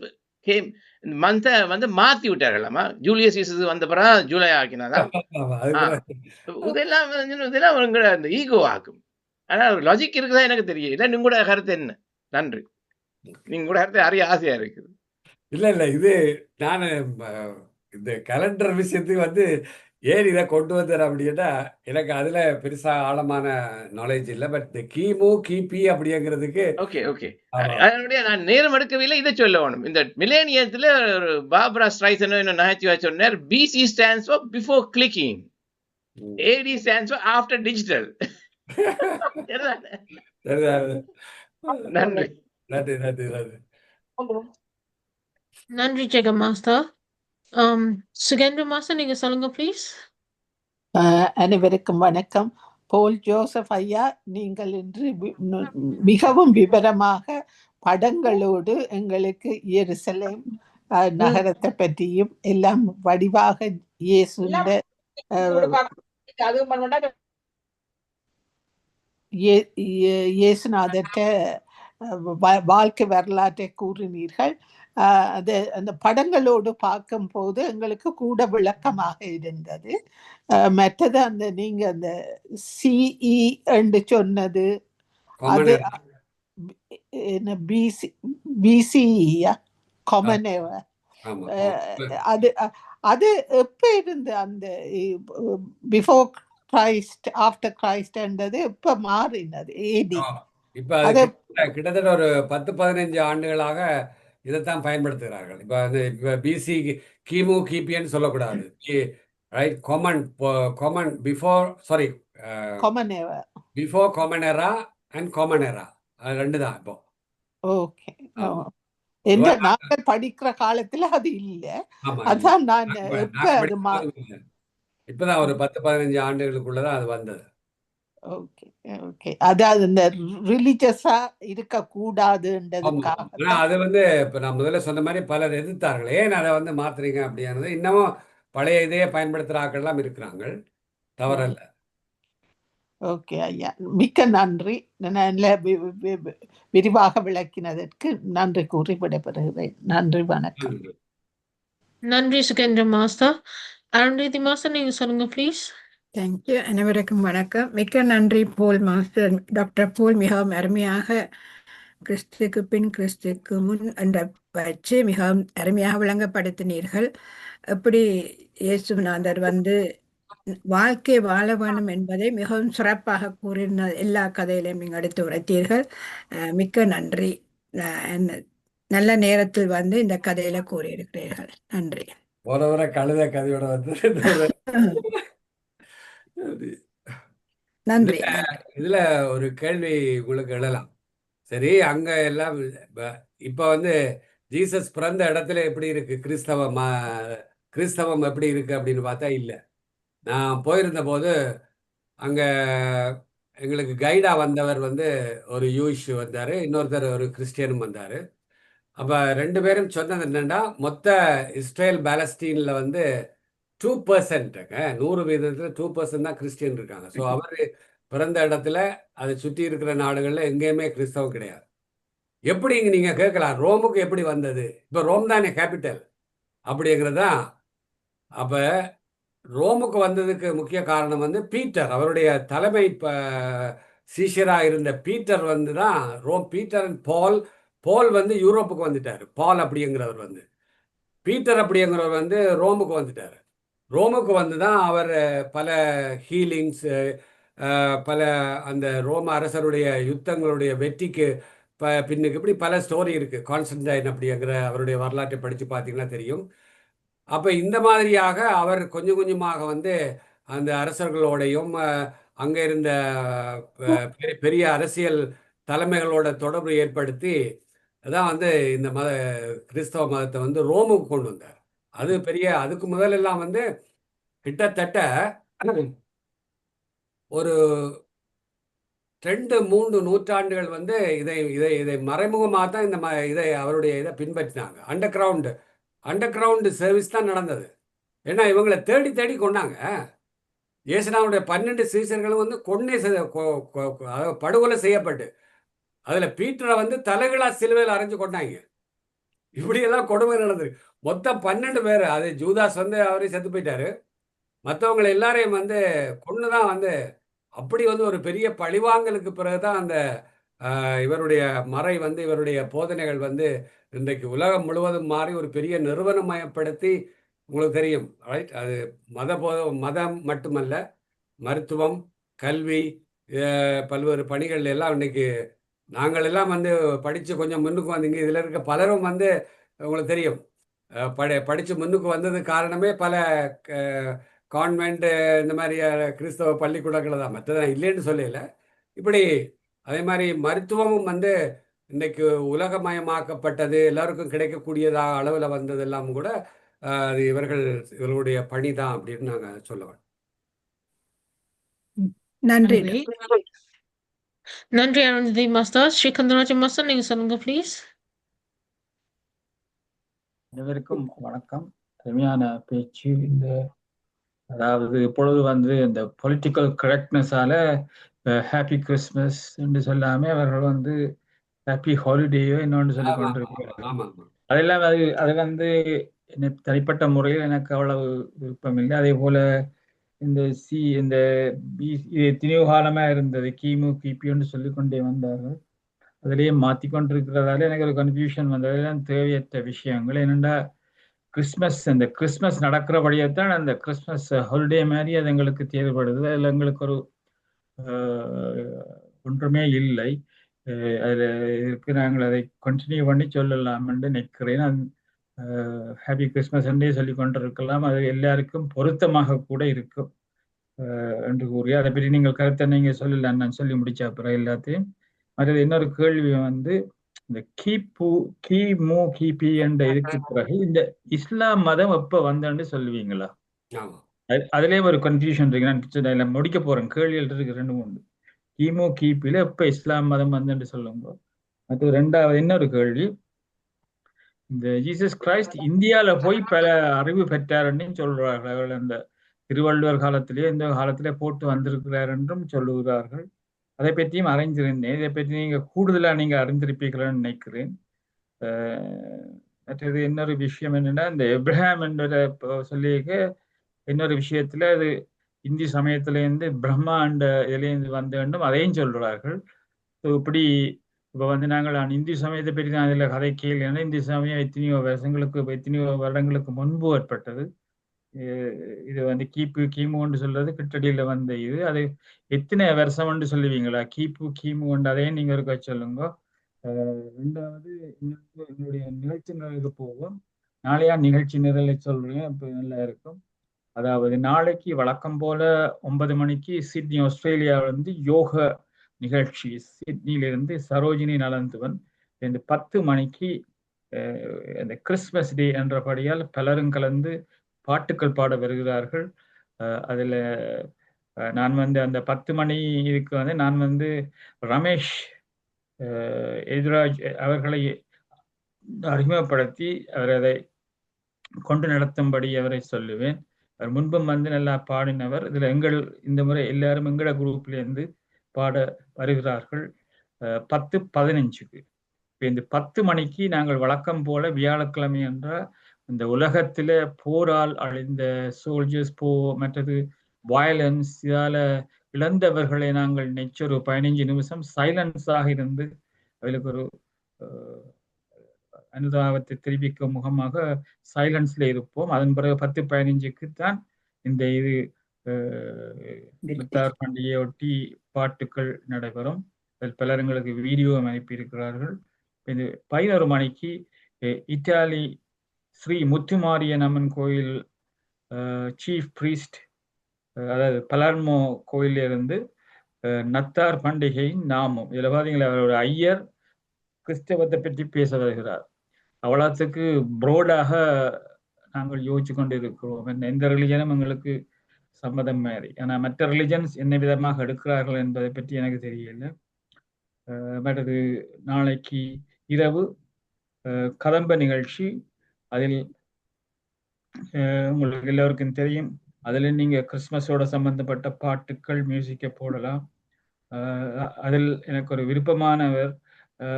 மந்தை வந்து மாத்தி விட்டார்களாமா? ஜூலியஸ் சீசர் வந்த பிறகு ஜூலை ஆக்கினாதான். இதெல்லாம் அந்த ஈகோ ஆக்கும். ஆனா ஒரு லாஜிக் இருக்குதா எனக்கு தெரியல. நீங்க கூட கருத்து என்ன? நன்றி. நீங்க கூட கருத்து அறிய ஆசையா இருக்குது. இல்ல இது நான் இந்த கேலண்டர் விஷயத்துக்கு வந்து ஏன் இதை கொண்டு வந்தார் அப்படின்னா, எனக்கு அதுல பெருசா ஆழமான நாலேஜ் இல்லை. பட் இந்த கிமு கிபி அப்படிங்கிறதுக்கு ஓகே அதனுடைய நான் நேரம் எடுக்கவில்லை. இதை சொல்ல வேணும். இந்த மிலேனியத்துல ஒரு பார்பரா ஸ்ட்ரைசன் நகைச்சுவை சொன்னார், PC stands for before clicking, AD stands for after digital. நன்றி. நன்றி ஜெகன் மாஸ்டர். சுகேந்திர மாஸ்டர், நீங்க சொல்லுங்க ப்ளீஸ். அனைவருக்கும் வணக்கம். போல் ஜோசப் ஐயா, நீங்கள் இன்று மிகவும் விவரமாக படங்களோடு எங்களுக்கு எருசலேம் நகரத்தை பற்றியும் எல்லாம் வடிவாக இயேசுநாதற்ற வாழ்க்கை வரலாற்றை கூறினீர்கள். அது அந்த படங்களோடு பார்க்கும் போது எங்களுக்கு கூட விளக்கமாக இருந்தது. மற்றது அந்த நீங்க அந்த சிஇ என்று சொன்னது, அது என்ன பிசிஇயா காமன் ஏரா, அது அது எப்ப இருந்து அந்த பிஃபோர் கிரைஸ்ட் ஆஃப்டர் கிரைஸ்ட் என்றது எப்ப மாறினது? ஏடி இப்ப அது கிட்டத்தட்ட ஒரு 10-15 ஆண்டுகளாக இதைத்தான் பயன்படுத்துகிறார்கள். இப்ப பிசி கிமு கிபின்னு சொல்லக்கூடாது. Right, common before sorry common era, before common era and common era, அது ரெண்டு தான் இப்போ. ஓகே, நாங்கள் படிக்கிற காலத்துல அது இல்ல. அதான் நான் எப்ப அது இப்பதான் ஒரு 10-15 ஆண்டுகளுக்குள்ளதான் அது வந்தது. Okay okay. அதாவது இந்த ரிலிஜியஸா ஆமா. இருக்கக்கூடாதுன்றதுக்காக ஆனா அது இப்ப நான் முதல்ல சொன்ன மாதிரி பலர் எதிர்த்தார்கள். ஏன் அதை மாத்துறீங்க அப்படியானது. இன்னமும் பழைய இதையே பயன்படுத்துற ஆட்கள் எல்லாம் இருக்கிறாங்க. தவறல்ல. ஓகே ஐயா, மிக்க நன்றி. நல்ல விரிவாக விளக்கினதற்கு நன்றி கூறி விடைபெறுகிறேன். நன்றி, வணக்கம். நன்றி சுகேந்திர மாஸ்டர். அருண்தி மாஸ்டர், நீங்க சொல்லுங்க ப்ளீஸ். தேங்க்யூ. அனைவருக்கும் வணக்கம். மிக்க நன்றி போல் மாஸ்டர், டாக்டர் போல் மிகவும் அருமையாக கிறிஸ்துக்கு பின் கிறிஸ்துக்கு முன் என்ற வச்சு மிகவும் அருமையாக விளங்கப்படுத்தினீர்கள். எப்படி இயேசுநாதர் வாழ்க்கை வாழ வேண்டும் என்பதை மிகவும் சிறப்பாக கூறின எல்லா கதையிலையும் நீங்கள் எடுத்து உரைத்தீர்கள். மிக்க நன்றி. நல்ல நேரத்தில் இந்த கதையில கூறியிருக்கிறீர்கள். நன்றி. போற கழுத கதையோட நன்றி. இதுல ஒரு கேள்வி உங்களுக்கு எழலாம். சரி, அங்க எல்லாம் இப்ப ஜீசஸ் பிறந்த இடத்துல எப்படி இருக்கு கிறிஸ்தவம் எப்படி இருக்கு அப்படின்னு பார்த்தா இல்ல. நான் போயிருந்த போது அங்க எங்களுக்கு கைடா வந்தவர் ஒரு யூஷ் வந்தாரு, இன்னொருத்தர் ஒரு கிறிஸ்டியனும் வந்தாரு. அப்ப 2 பேரும் சொன்னது என்னன்னா, மொத்த இஸ்ரேல் பாலஸ்தீன்ல 2% 100% 2% தான் கிறிஸ்டியன் இருக்காங்க. ஸோ அவர் பிறந்த இடத்துல அதை சுற்றி இருக்கிற நாடுகள்ல எங்கேயுமே கிறிஸ்தவம் கிடையாது. எப்படி நீங்க கேட்கலாம், ரோமுக்கு எப்படி வந்தது? இப்ப ரோம் தானே கேபிட்டல் அப்படிங்கிறதான். அப்ப ரோமுக்கு வந்ததுக்கு முக்கிய காரணம் பீட்டர், அவருடைய தலைமை சீஷரா இருந்த பீட்டர் தான் ரோம். பீட்டர் அண்ட் போல் யூரோப்புக்கு வந்துட்டாரு. பால் அப்படிங்கிறவர் பீட்டர் அப்படிங்கிறவர் ரோமுக்கு வந்துட்டாரு. ரோமுக்கு தான் அவர் பல ஹீலிங்ஸ், பல அந்த ரோம அரசருடைய யுத்தங்களுடைய வெற்றிக்கு பின்னுக்கு இப்படி பல ஸ்டோரி இருக்கு. கான்ஸ்டன்டைன் அப்படிங்கிற அவருடைய வரலாற்றை படித்து பார்த்தீங்கன்னா தெரியும். அப்ப இந்த மாதிரியாக அவர் கொஞ்சம் கொஞ்சமாக அந்த அரசர்களோடையும் அங்க இருந்த பெரிய அரசியல் தலைமைகளோட தொடர்பு ஏற்படுத்தி அதான் இந்த கிறிஸ்தவ மதத்தை ரோமுக்கு கொண்டு வந்தார். அது பெரிய, அதுக்கு முதலெல்லாம் கிட்டத்தட்ட ஒரு 2-3 நூற்றாண்டுகள் இதை இதை இதை மறைமுகமாக தான் இதை அவருடைய இதை பின்பற்றினாங்க. அண்டர் கிரவுண்ட் சர்வீஸ் தான் நடந்தது. ஏன்னா இவங்களை தேடி தேடி கொண்டாங்க. இயேசுநாதருடைய 12 சீசர்களும் படுகொலை செய்யப்பட்டு அதுல பீட்டரை தலைகளா சிலுவையில் அரைஞ்சு கொண்டாங்க. இப்படியெல்லாம் கொடுமை நடந்தது. மொத்தம் 12 பேர். அது ஜூதாஸ் அவரே செத்து போயிட்டாரு. மற்றவங்களை எல்லாரையும் கொண்டுதான் அப்படி ஒரு பெரிய பழிவாங்கலுக்கு பிறகுதான் அந்த இவருடைய மறை இவருடைய போதனைகள் இன்றைக்கு உலகம் முழுவதும் மாறி ஒரு பெரிய நிறுவனமயப்படுத்தி, உங்களுக்கு தெரியும் ரைட், அது மதம் மட்டுமல்ல, மருத்துவம், கல்வி, பல்வேறு பணிகள் எல்லாம் இன்னைக்கு நாங்கள் எல்லாம் படித்து கொஞ்சம் முன்னுக்கு வந்தீங்க. இதில் இருக்க பலரும் உங்களுக்கு தெரியும் படித்து முன்னுக்கு வந்தது காரணமே பல கான்வென்ட் இந்த மாதிரி கிறிஸ்தவ பள்ளிக்கூடங்களை தான். மற்றதான் இல்லைன்னு சொல்லல. இப்படி அதே மாதிரி மருத்துவமும் இன்னைக்கு உலகமயமாக்கப்பட்டது, எல்லாருக்கும் கிடைக்கக்கூடியதாக அளவில் வந்ததெல்லாம் கூட அது இவர்களுடைய பணி தான் அப்படின்னு நாங்கள் சொல்லுவேன். நன்றி. நன்றி அருண்தி மாஸ்டர். ஸ்ரீகந்தராஜன் மாஸ்டர், நீங்க சொல்லுங்க ப்ளீஸ். அனைவருக்கும் வணக்கம். அருமையான பேச்சு. அதாவது இப்பொழுது இந்த பொலிட்டிக்கல் கரெக்ட்னஸால ஹாப்பி கிறிஸ்மஸ் என்று சொல்லாம அவர்கள் ஹாப்பி ஹாலிடேயோ இன்னொன்று சொல்லி கொண்டிருக்கிறார்கள். அதெல்லாம் அது தனிப்பட்ட முறையில் எனக்கு அவ்வளவு விருப்பம் இல்லை. அதே போல இந்த திணிவு காலமா இருந்தது கிமு கிபின்னு சொல்லிக்கொண்டே வந்தார்கள். அதிலேயே மாற்றிக்கொண்டிருக்கிறதால எனக்கு ஒரு கன்ஃபியூஷன் வந்ததெல்லாம் தேவையற்ற விஷயங்கள். என்னென்னா இந்த கிறிஸ்மஸ் நடக்கிறபடியத்தான் அந்த கிறிஸ்மஸ் ஹாலிடே மாதிரி அது எங்களுக்கு தேவைப்படுது. அதில் எங்களுக்கு ஒரு ஒன்றுமே இல்லை. அதில் இருக்கு. நாங்கள் அதை கண்டினியூ பண்ணி சொல்லலாம் என்று நினைக்கிறேன். ஹாப்பி கிறிஸ்மஸ் என்றே சொல்லி கொண்டிருக்கலாம். அது எல்லாருக்கும் பொருத்தமாக கூட இருக்கும் என்று கூறி அதை பற்றி நீங்கள் கருத்தை நீங்கள் சொல்லலாம். நான் சொல்லி முடிச்ச அப்புறம் எல்லாத்தையும். மற்றது இன்னொரு கேள்வி இந்த கிபி என்ற இதுக்கு பிறகு இந்த இஸ்லாம் மதம் எப்ப வந்தன்னு சொல்லுவீங்களா? அதுலேயும் ஒரு கன்ஃபியூஷன் இருக்கு. நான் முடிக்க போறேன். கேள்விகள் இருக்கு 2-3. கிமு கிபியில எப்ப இஸ்லாம் மதம் வந்துன்னு சொல்லுங்க. அது ரெண்டாவது இன்னொரு கேள்வி, இந்த ஜீசஸ் கிரைஸ்ட் இந்தியால போய் பல அறிவு பெற்றாருன்னு சொல்றார்கள். அவர்கள் அந்த திருவள்ளுவர் காலத்திலே இந்த காலத்திலே போட்டு வந்திருக்கிறார் என்றும் சொல்லுகிறார்கள். அதை பற்றியும் அறிஞ்சிருந்தேன். இதை பற்றி நீங்க கூடுதலா நீங்க அறிந்திருப்பீர்கள்னு நினைக்கிறேன். மற்றது இன்னொரு விஷயம் என்னன்னா, இந்த எப்ரஹாம் என்ற சொல்லியிருக்க இன்னொரு விஷயத்துல அது இந்தி சமயத்திலேருந்து பிரம்மாண்ட இதிலேருந்து வந்தேன்னும் அதையும் சொல்றார்கள். ஸோ இப்படி இப்போ வந்து நாங்கள் இந்தி சமயத்தை பற்றி தான் அதில் கதை கேள்வி. இந்தி சமயம் எத்தனையோ வருடங்களுக்கு முன்பு ஏற்பட்டது. இது வந்து கிமுன்னு சொல்றது கிட்டடியில் வந்த இது. அது எத்தனை வருஷம்னு சொல்லுவீங்களா? கிமுன்னு அதையும் நீங்க இருக்க சொல்லுங்க. ரெண்டாவது என்னுடைய நிகழ்ச்சி நிரலுக்கு போவோம். நாளையா நிகழ்ச்சி நிரலை சொல்றேன், இப்போ நல்லா இருக்கும். அதாவது நாளைக்கு வழக்கம் போல 9 மணிக்கு சிட்னி ஆஸ்திரேலியாவிலிருந்து யோக நிகழ்ச்சி, சிட்னியிலிருந்து சரோஜினி நலந்துவன். இந்த 10 மணிக்கு இந்த கிறிஸ்மஸ் டே என்றபடியால் பலரும் கலந்து பாட்டுக்கள் பாட வருகிறார்கள். அதில் நான் வந்து அந்த 10 மணி இதுக்கு வந்து நான் வந்து ரமேஷ் எதிராஜ் அவர்களை அறிமுகப்படுத்தி அவர் அதை கொண்டு நடத்தும்படி அவரை சொல்லுவேன். அவர் முன்பும் வந்து நல்லா பாடினவர். இதுல இந்த முறை எல்லாரும் எங்கட குரூப்லேருந்து பாட வருகிறார்கள். 10:15க்கு. இந்த 10 மணிக்கு நாங்கள் வழக்கம் போல வியாழக்கிழமை என்ற இந்த உலகத்தில போரால் அழிந்த சோல்ஜர்ஸ் மற்றது வயலன்ஸ் இதால இழந்தவர்களை நாங்கள் ஒரு 15 நிமிஷம் சைலன்ஸாக இருந்து அவளுக்கு ஒரு அனுதாபத்தை தெரிவிக்கும் முகமாக சைலன்ஸ்ல இருப்போம். அதன் பிறகு 10:15க்கு தான் இந்த இது புத்தார் பண்டிகையொட்டி பாட்டுக்கள் நடைபெறும். அதில் பலர் எங்களுக்கு வீடியோ அனுப்பியிருக்கிறார்கள். இது 11 மணிக்கு இத்தாலி ஸ்ரீ முத்துமாரியன் அம்மன் கோயில் சீஃப் பிரீஸ்ட், அதாவது பலர்மோ கோயிலிருந்து நத்தார் பண்டிகையின் நாமம். இதில் பார்த்தீங்களா, அவரோட ஐயர் கிறிஸ்தவத்தை பற்றி பேச வருகிறார். அவ்வளோத்துக்கு ப்ரோடாக நாங்கள் யோசிச்சு கொண்டு இருக்கிறோம். எந்த ரிலிஜனும் எங்களுக்கு சம்மதம் மாதிரி. ஆனால் மற்ற ரிலிஜன்ஸ் என்ன விதமாக எடுக்கிறார்கள் என்பதை பற்றி எனக்கு தெரியல. மற்றது நாளைக்கு இரவு கதம்ப நிகழ்ச்சி. அதில் உங்களுக்கு எல்லோருக்கும் தெரியும், அதில் நீங்கள் கிறிஸ்மஸோட சம்பந்தப்பட்ட பாட்டுக்கள் மியூசிக்கை போடலாம். அதில் எனக்கு ஒரு விருப்பமானவர்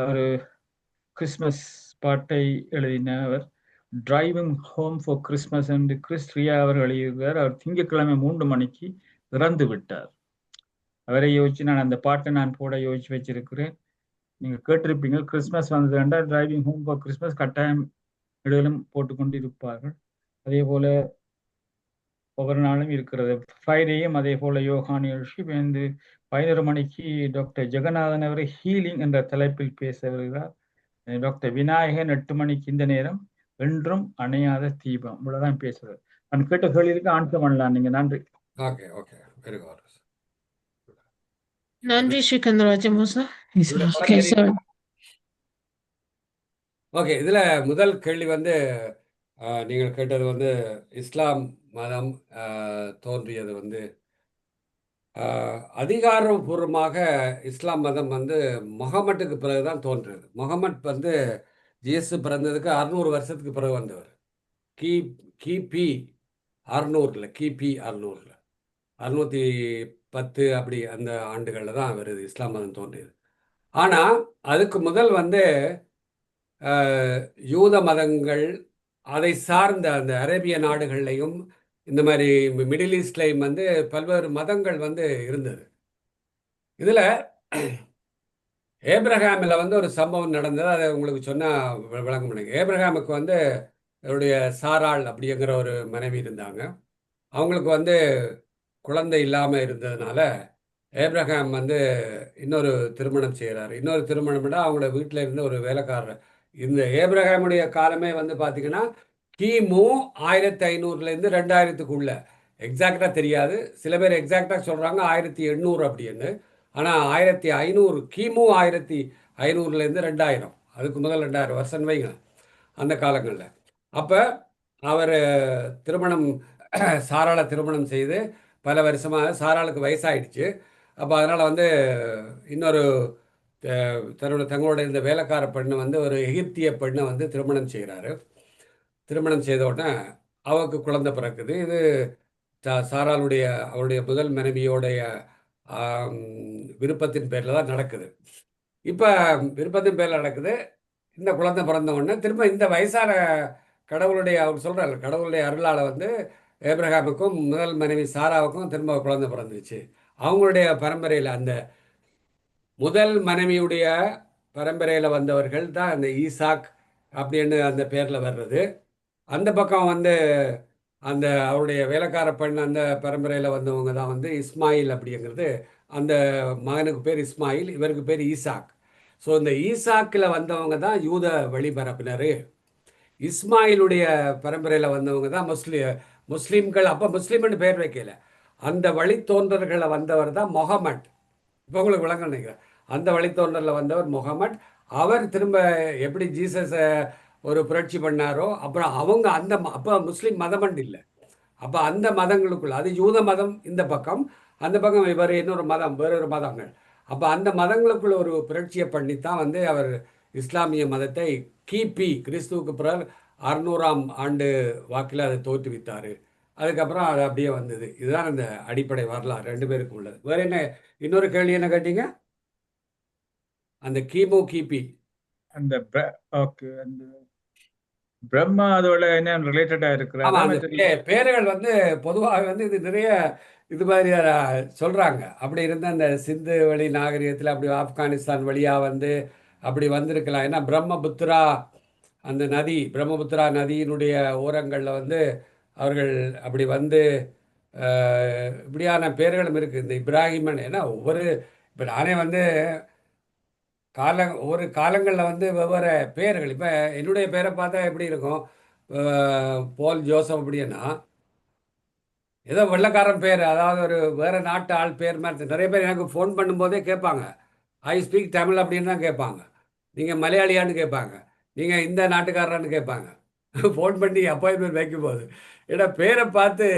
ஒரு கிறிஸ்மஸ் பாட்டை எழுதினவர் டிரைவிங் ஹோம் ஃபார் கிறிஸ்மஸ் என்று கிறிஸ்ரியா அவர் எழுதியிருக்கிறார். அவர் திங்கட்கிழமை 3 மணிக்கு இறந்து விட்டார். அவரை யோசிச்சு நான் அந்த பாட்டை நான் போட யோசிச்சு வச்சிருக்கிறேன். நீங்க கேட்டிருப்பீங்க, கிறிஸ்மஸ் வந்ததுண்டா டிரைவிங் ஹோம் ஃபார் கிறிஸ்மஸ் கட்டாயம் இடையிலும் போட்டுக்கொண்டு இருப்பார்கள். அதே போல ஒவ்வொரு நாளும் இருக்கிறது. ஃப்ரைடேயும் அதே போல யோகா நிகழ்ச்சி. வந்து 11 மணிக்கு டாக்டர் ஜெகநாதன் அவரை ஹீலிங் என்ற தலைப்பில் பேச வருகிறார். டாக்டர் விநாயகன் 8 மணிக்கு இந்த நேரம் என்றும் அணையாத தீபம். இவ்வளவுதான் பேசுறது. நான் கேட்ட கேள்விக்கு ஆன்சர் பண்ணலாம் நீங்க. நன்றி. நன்றி ஸ்ரீகந்தராஜமுசா. ஓகே, இதுல முதல் கேள்வி வந்து நீங்கள் கேட்டது வந்து இஸ்லாம் மதம் தோன்றியது வந்து அதிகாரபூர்வமாக இஸ்லாம் மதம் வந்து முகமட்டுக்கு பிறகுதான் தோன்றியது. முகமட் வந்து இயேசு பிறந்ததுக்கு 600 வருஷத்துக்கு பிறகு வந்தவர். கிபி 600, கிபி 600, 610 அப்படி அந்த ஆண்டுகளில் தான் வருது இஸ்லாம் மதம் தோன்றியது. ஆனால் அதுக்கு முதல் வந்து யூத மதங்கள், அதை சார்ந்த அந்த அரேபிய நாடுகள்லையும் இந்த மாதிரி மிடில் ஈஸ்ட்லையும் வந்து பல்வேறு மதங்கள் வந்து இருந்தது. இதில் ஏப்ரஹாமில் வந்து ஒரு சம்பவம் நடந்தது. அதை உங்களுக்கு சொன்னால் விளங்க முடியுங்க. ஏப்ரஹாமுக்கு வந்து அவருடைய சாராள் அப்படிங்கிற ஒரு மனைவி இருந்தாங்க. அவங்களுக்கு வந்து குழந்தை இல்லாமல் இருந்ததுனால ஏப்ரஹாம் வந்து இன்னொரு திருமணம் செய்கிறார். இன்னொரு திருமணம்னா அவங்களோட வீட்டில் இருந்த ஒரு வேலைக்காரர். இந்த ஏப்ரஹாமுடைய காலமே வந்து பார்த்தீங்கன்னா கிமு 1500லேருந்து 2000க்குள்ள. எக்ஸாக்டாக தெரியாது. சில பேர் எக்ஸாக்டாக சொல்கிறாங்க 1800 அப்படின்னு. ஆனால் 1500, கிமு 1500லேருந்து 2000, அதுக்கு முதல் 2000 வருஷம் வைங்க அந்த காலங்களில். அப்போ அவர் திருமணம் சாராளை திருமணம் செய்து பல வருஷமாக சாராளுக்கு வயசாயிடுச்சு. அப்போ அதனால் வந்து இன்னொரு தங்களோட இந்த வேலைக்கார பெண்ணை வந்து ஒரு எகிப்திய பெண்ணை வந்து திருமணம் செய்கிறாரு. திருமணம் செய்த உடனே அவருக்கு குழந்தை பிறக்குது. இது சாராளுடைய அவருடைய முதல் மனைவியோடைய விருப்பத்தின் பேரில் தான் நடக்குது. இப்போ விருப்பத்தின் பேரில் நடக்குது. இந்த குழந்தை பிறந்த உடனே திரும்ப இந்த வயசான கடவுளுடைய அவர் சொல்கிறார், கடவுளுடைய அருளால் வந்து ஏப்ரஹாமுக்கும் முதல் மனைவி சாராவுக்கும் திரும்ப குழந்தை பிறந்துச்சு. அவங்களுடைய பரம்பரையில் அந்த முதல் மனைவியுடைய பரம்பரையில் வந்தவர்கள் தான் அந்த ஈசாக் அப்படின்னு அந்த பேரில் வர்றது. அந்த பக்கம் வந்து அந்த அவருடைய வேலைக்கார பெண் அந்த பரம்பரையில் வந்தவங்க தான் வந்து இஸ்மாயில் அப்படிங்கிறது. அந்த மகனுக்கு பேர் இஸ்மாயில், இவருக்கு பேர் ஈசாக். ஸோ இந்த ஈசாக்கில் வந்தவங்க தான் யூத வழிபரப்பினர். இஸ்மாயிலுடைய பரம்பரையில் வந்தவங்க தான் முஸ்லீம்கள். அப்போ முஸ்லீம்னு பேர் வைக்கல, அந்த வழித்தோன்றர்களை வந்தவர் தான் முகமட். இப்போ உங்களுக்கு விளங்க நினைக்கிறேன். அந்த வழித்தோன்றரில் வந்தவர் முகமட். அவர் திரும்ப எப்படி ஜீசஸை ஒரு புரட்சி பண்ணாரோ அப்புறம் அவங்க அந்த அப்போ முஸ்லீம் மதமண்டு இல்லை. அப்போ அந்த மதங்களுக்குள்ள அது யூத மதம் இந்த பக்கம், அந்த பக்கம் வேறு இன்னொரு மதம், வேறொரு மதங்கள். அப்போ அந்த மதங்களுக்குள்ள ஒரு புரட்சியை பண்ணித்தான் வந்து அவர் இஸ்லாமிய மதத்தை கிபி கிறிஸ்துவுக்கு பிறகு 600ஆம் ஆண்டு வாக்கில் அதை தோற்றுவித்தார். அதுக்கப்புறம் அது அப்படியே வந்தது. இதுதான் அந்த அடிப்படை வரலாறு ரெண்டு பேருக்கும் உள்ளது. வேற என்ன இன்னொரு கேள்வி என்ன கேட்டீங்க? அந்த கிமு கிபி அந்த ஓகே, அந்த பிரம்மா அதோட என்ன ரிலேட்டடா இருக்கிறாங்க பேர்கள் வந்து பொதுவாக வந்து இது நிறைய இது மாதிரி சொல்றாங்க. அப்படி இருந்த அந்த சிந்து வழி நாகரிகத்தில் அப்படி ஆப்கானிஸ்தான் வழியா வந்து அப்படி வந்திருக்கலாம். ஏன்னா பிரம்மபுத்திரா அந்த நதி, பிரம்மபுத்திரா நதியினுடைய ஓரங்களில் வந்து அவர்கள் அப்படி வந்து இப்படியான பேர்களும் இருக்குது. இந்த இப்ராஹிமன் ஏன்னா ஒவ்வொரு இப்போ நானே வந்து ஒவ்வொரு காலங்களில் வந்து வெவ்வேறு பேர்கள். இப்போ என்னுடைய பேரை பார்த்தா எப்படி இருக்கும், போல் ஜோசப் அப்படின்னா ஏதோ வெள்ளைக்காரன் பேர், அதாவது ஒரு வேறு நாட்டு ஆள் பேர் மாதிரி. நிறைய பேர் எனக்கு ஃபோன் பண்ணும்போதே கேட்பாங்க, ஐ ஸ்பீக் தமிழ் அப்படின்னு தான் கேட்பாங்க. நீங்கள் மலையாளியான்னு கேட்பாங்க, நீங்கள் இந்த நாட்டுக்காரரான்னு கேட்பாங்க ஃபோன் பண்ணி அப்பாயின்மெண்ட் வைக்கும்போது. ஏன்னா பேரை பார்த்து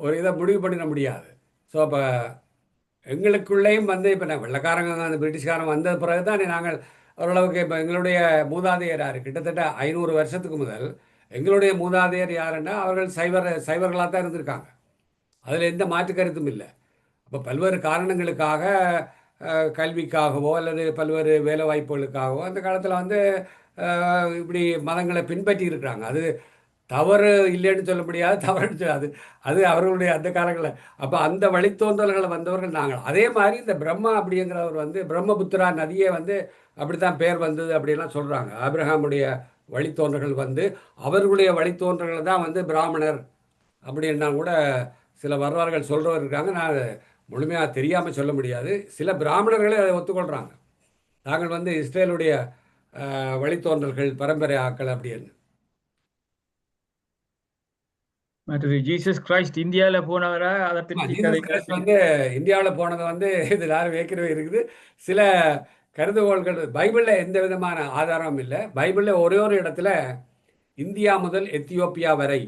ஒரு இதை முடிவு பண்ணிட முடியாது. ஸோ அப்போ எங்களுக்குள்ளேயும் வந்து இப்போ நான் வெள்ளைக்காரங்க அந்த பிரிட்டிஷ்காரன் வந்த பிறகு தான் நாங்கள் ஓரளவுக்கு இப்போ எங்களுடைய மூதாதையர் யார் கிட்டத்தட்ட 500 வருஷத்துக்கு முதல் எங்களுடைய மூதாதையர் யாருன்னா அவர்கள் சைவர்களாக தான் இருந்திருக்காங்க. அதில் எந்த மாற்று கருத்தும் இல்லை. அப்போ பல்வேறு காரணங்களுக்காக கல்விக்காகவோ அல்லது பல்வேறு வேலை வாய்ப்புகளுக்காகவோ அந்த காலத்தில் வந்து இப்படி மதங்களை பின்பற்றி இருக்கிறாங்க. அது தவறு இல்லைன்னு சொல்ல முடியாது, தவறுன்னு சொல்லாது, அது அவர்களுடைய அந்த காலங்களில். அப்போ அந்த வழித்தோன்றல்களை வந்தவர்கள் நாங்கள். அதே மாதிரி இந்த பிரம்மா அப்படிங்கிறவர் வந்து பிரம்மபுத்திரா நதியே வந்து அப்படி தான் பேர் வந்தது அப்படின்லாம் சொல்கிறாங்க. ஆபிரகாமுடைய வழித்தோன்றல்கள் வந்து அவர்களுடைய வழித்தோன்றல்கள் தான் வந்து பிராமணர் அப்படின்னா கூட சில வரலாறுகள் சொல்கிறவர் இருக்காங்க. நான் முழுமையாக தெரியாமல் சொல்ல முடியாது. சில பிராமணர்களே அதை ஒத்துக்கொள்கிறாங்க, நாங்கள் வந்து இஸ்ரேலுடைய வழித்தோன்றல்கள் பரம்பரை ஆக்கள் அப்படின்னு. மற்றது ஜீசஸ் கிரைஸ்ட் இந்தியாவில் போனவரா அதை வந்து இந்தியாவில் போனது வந்து இது யாரும் ஏற்கனவே இருக்குது. சில கருதுகோள்கள் பைபிளில் எந்த விதமான ஆதாரமும் இல்லை. பைபிளில் ஒரே ஒரு இடத்துல இந்தியா முதல் எத்தியோப்பியா வரை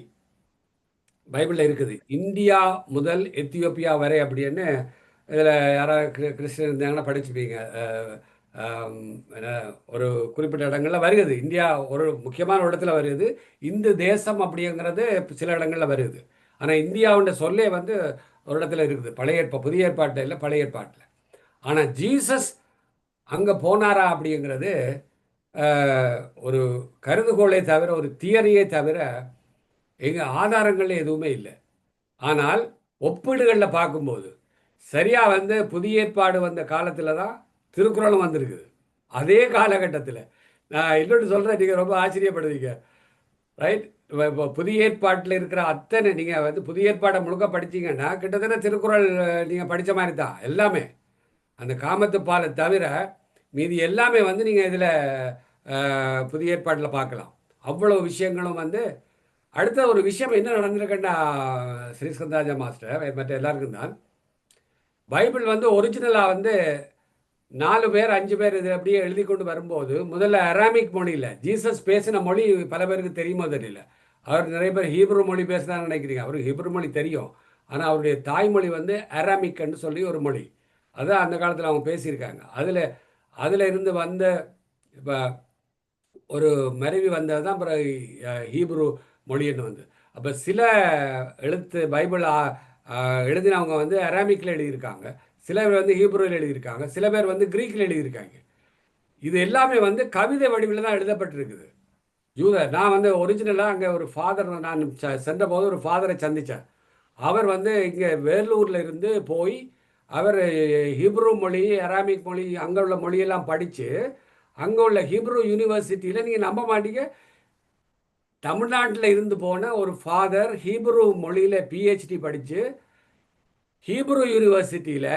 பைபிளில் இருக்குது. இந்தியா முதல் எத்தியோப்பியா வரை அப்படின்னு இதில் யாராவது கிறிஸ்டியன் இருந்தாங்கன்னா படிச்சுப்பீங்க. ஒரு குறிப்பிட்ட இடங்களில் வருகிறது. இந்தியா ஒரு முக்கியமான இடத்துல வருது. இந்து தேசம் அப்படிங்கிறது சில இடங்களில் வருது. ஆனால் இந்தியாவுடைய சொல்லே வந்து ஒரு இடத்துல இருக்குது, பழைய புதிய ஏற்பாட்டில் இல்லை, பழைய ஏற்பாட்டில். ஆனால் ஜீசஸ் அங்கே போனாரா அப்படிங்கிறது ஒரு கருதுகோளை தவிர, ஒரு தியரியை தவிர எங்கள் ஆதாரங்கள் எதுவுமே இல்லை. ஆனால் ஒப்பீடுகளில் பார்க்கும்போது சரியாக வந்து புதிய ஏற்பாடு வந்த காலத்தில் தான் திருக்குறளும் வந்திருக்குது. அதே காலகட்டத்தில் நான் இன்னொன்று சொல்கிறேன், நீங்கள் ரொம்ப ஆச்சரியப்படுவீங்க. ரைட், இப்போ புதிய ஏற்பாட்டில் இருக்கிற அத்தனை நீங்கள் வந்து புதிய ஏற்பாடை முழுக்க படித்தீங்கன்னா கிட்டத்தட்ட திருக்குறள் நீங்கள் படித்த மாதிரி தான் எல்லாமே. அந்த காமத்து பாலை தவிர மீதி எல்லாமே வந்து நீங்கள் இதில் புதிய ஏற்பாட்டில் பார்க்கலாம். அவ்வளோ விஷயங்களும் வந்து. அடுத்த ஒரு விஷயம் என்ன நடந்திருக்குன்னா ஸ்ரீஸ்கந்தாஜா மாஸ்டர் மற்ற எல்லாருக்கும் தான், பைபிள் வந்து ஒரிஜினலாக வந்து 4 பேர் 5 பேர் இது அப்படியே எழுதி கொண்டு வரும்போது முதல்ல அராமிக் மொழியில் ஜீசஸ் பேசின மொழி பல பேருக்கு தெரியுமோ தெரியல. அவர் நிறைய பேர் ஹீப்ரு மொழி பேசுகிறான்னு நினைக்கிறீங்க. அவருக்கு ஹீப்ரு மொழி தெரியும். ஆனால் அவருடைய தாய்மொழி வந்து அராமிக்ன்னு சொல்லி ஒரு மொழி. அதான் அந்த காலத்தில் அவங்க பேசியிருக்காங்க. அதில் இருந்து வந்த இப்போ ஒரு மருவி வந்தது தான் அப்புறம் ஹீப்ரு மொழின்னு வந்து. அப்போ சில எழுத்து பைபிள் எழுதினவங்க வந்து அராமிக்கில் எழுதியிருக்காங்க, சில பேர் வந்து ஹீப்ருவில் எழுதியிருக்காங்க, சில பேர் வந்து கிரீக்கில் எழுதியிருக்காங்க. இது எல்லாமே வந்து கவிதை வடிவில் தான் எழுதப்பட்டிருக்குது. நான் வந்து ஒரிஜினலாக அங்கே ஒரு ஃபாதர், நான் சென்ற போது ஒரு ஃபாதரை சந்தித்தேன். அவர் வந்து இங்கே வேலூரில் இருந்து போய் அவர் ஹீப்ரு மொழி, அராமிக் மொழி, அங்கே உள்ள மொழியெல்லாம் படித்து அங்கே உள்ள ஹீப்ரு யூனிவர்சிட்டியில், நீங்கள் நம்ப மாட்டீங்க, தமிழ்நாட்டில் இருந்து போன ஒரு ஃபாதர் ஹீப்ரு மொழியில் பிஹெச்டி படித்து ஹீப்ரு யூனிவர்சிட்டியில்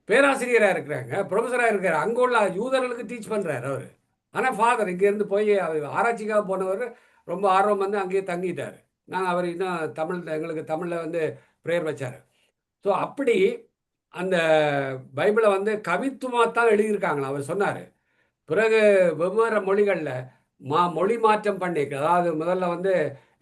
பேராசிரியராக இருக்கிறாங்க, ப்ரொஃபஸராக இருக்கார். அங்கே உள்ள யூதர்களுக்கு டீச் பண்ணுறாரு அவர். ஆனால் ஃபாதர் இங்கேருந்து போய் ஆராய்ச்சிக்காக போனவர் ரொம்ப ஆர்வம் வந்து அங்கேயே தங்கிட்டார். நாங்கள் அவர் இன்னும் எங்களுக்கு தமிழில் வந்து ப்ரேயர் வச்சார். ஸோ அப்படி அந்த பைபிளை வந்து கவித்துவமாக தான் எழுதியிருக்காங்களா அவர் சொன்னார். பிறகு வெவ்வேறு மொழிகளில் மொழி மாற்றம் பண்ணி, அதாவது முதல்ல வந்து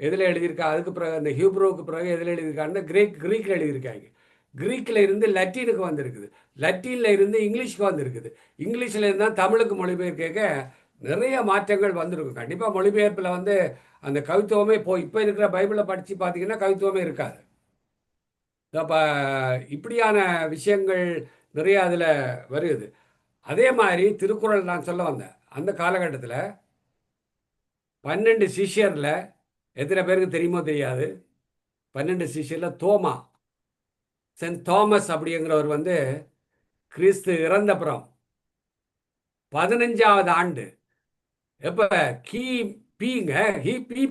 எதில் எழுதியிருக்கா, அதுக்கு பிறகு அந்த ஹீப்ருவுக்கு பிறகு எதில் எழுதியிருக்காங்க, கிரீக்கில் எழுதியிருக்காங்க. கிரீக்கில் இருந்து லத்தீனுக்கு வந்திருக்குது, லத்தீனில் இருந்து இங்கிலீஷ்க்கு வந்திருக்குது, இங்கிலீஷில் இருந்தால் தமிழுக்கு மொழிபெயர்க்க நிறைய மாற்றங்கள் வந்திருக்கும். கண்டிப்பாக மொழிபெயர்ப்பில் வந்து அந்த கவித்துவமே இப்போ இருக்கிற பைபிளை படித்து பார்த்தீங்கன்னா கவித்துவமே இருக்காது. அப்போ இப்படியான விஷயங்கள் நிறைய அதில் வருது. அதே மாதிரி திருக்குறள் நான் சொல்ல வந்தேன். அந்த காலகட்டத்தில் 12 சிஷ்யரில் எத்தனை பேருக்கு தெரியுமோ தெரியாது, 12 சிஷ்யரில் தோமா, சென்ட் தாமஸ் அப்படிங்கிறவர் வந்து கிறிஸ்து இறந்தப்புறம் 15வது ஆண்டு, எப்போ கிபி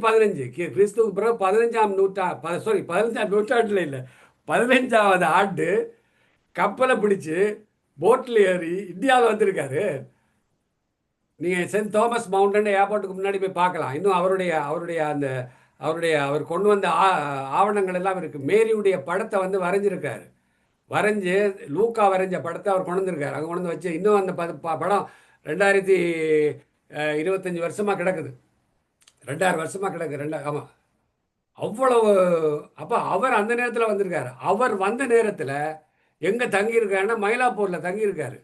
15, கிறிஸ்துவுக்கு பிறகு 15ஆம் நூற்றாண்டில் இல்லை, 15வது ஆண்டு கப்பலை பிடிச்சு போட்டில் ஏறி இந்தியாவில் வந்திருக்காரு. நீங்கள் சென்ட் தாமஸ் மவுண்டன் ஏர்போர்ட்டுக்கு முன்னாடி போய் பார்க்கலாம். இன்னும் அவர் கொண்டு வந்த ஆவணங்கள் எல்லாம் இருக்குது. மேரியுடைய படத்தை வந்து வரைஞ்சிருக்காரு. லூக்கா வரைஞ்ச படத்தை அவர் கொண்டு வந்திருக்காரு. அங்கே கொண்டு வந்து வச்சு இன்னும் அந்த படம் 2025 வருஷமாக கிடக்குது, 2000 வருஷமாக கிடக்கு. ஆமாம், அவ்வளவு. அப்போ அவர் அந்த நேரத்தில் வந்திருக்காரு. அவர் வந்த நேரத்தில் எங்கே தங்கியிருக்காருன்னா மயிலாப்பூரில் தங்கியிருக்காரு.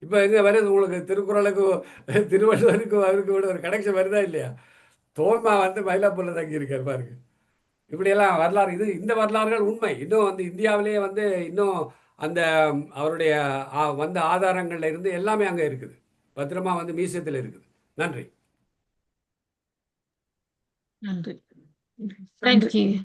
இப்போ எங்கே வருது உங்களுக்கு, திருக்குறளுக்கும் திருவள்ளுவருக்கும் அவருக்கு ஒரு கனெக்ஷன் வருதா இல்லையா? தோமா வந்து மயிலாப்பூரில் தங்கியிருக்காரு பாருங்க. இப்படியெல்லாம் வரலாறு, இந்த வரலாறுகள் உண்மை. இன்னும் வந்து இந்தியாவிலேயே வந்து இன்னும் அந்த அவருடைய வந்த ஆதாரங்கள்ல இருந்து எல்லாமே அங்கே இருக்குது, பத்திரமா வந்து மியூசியத்தில் இருக்குது. நன்றி. நன்றி. Thank you.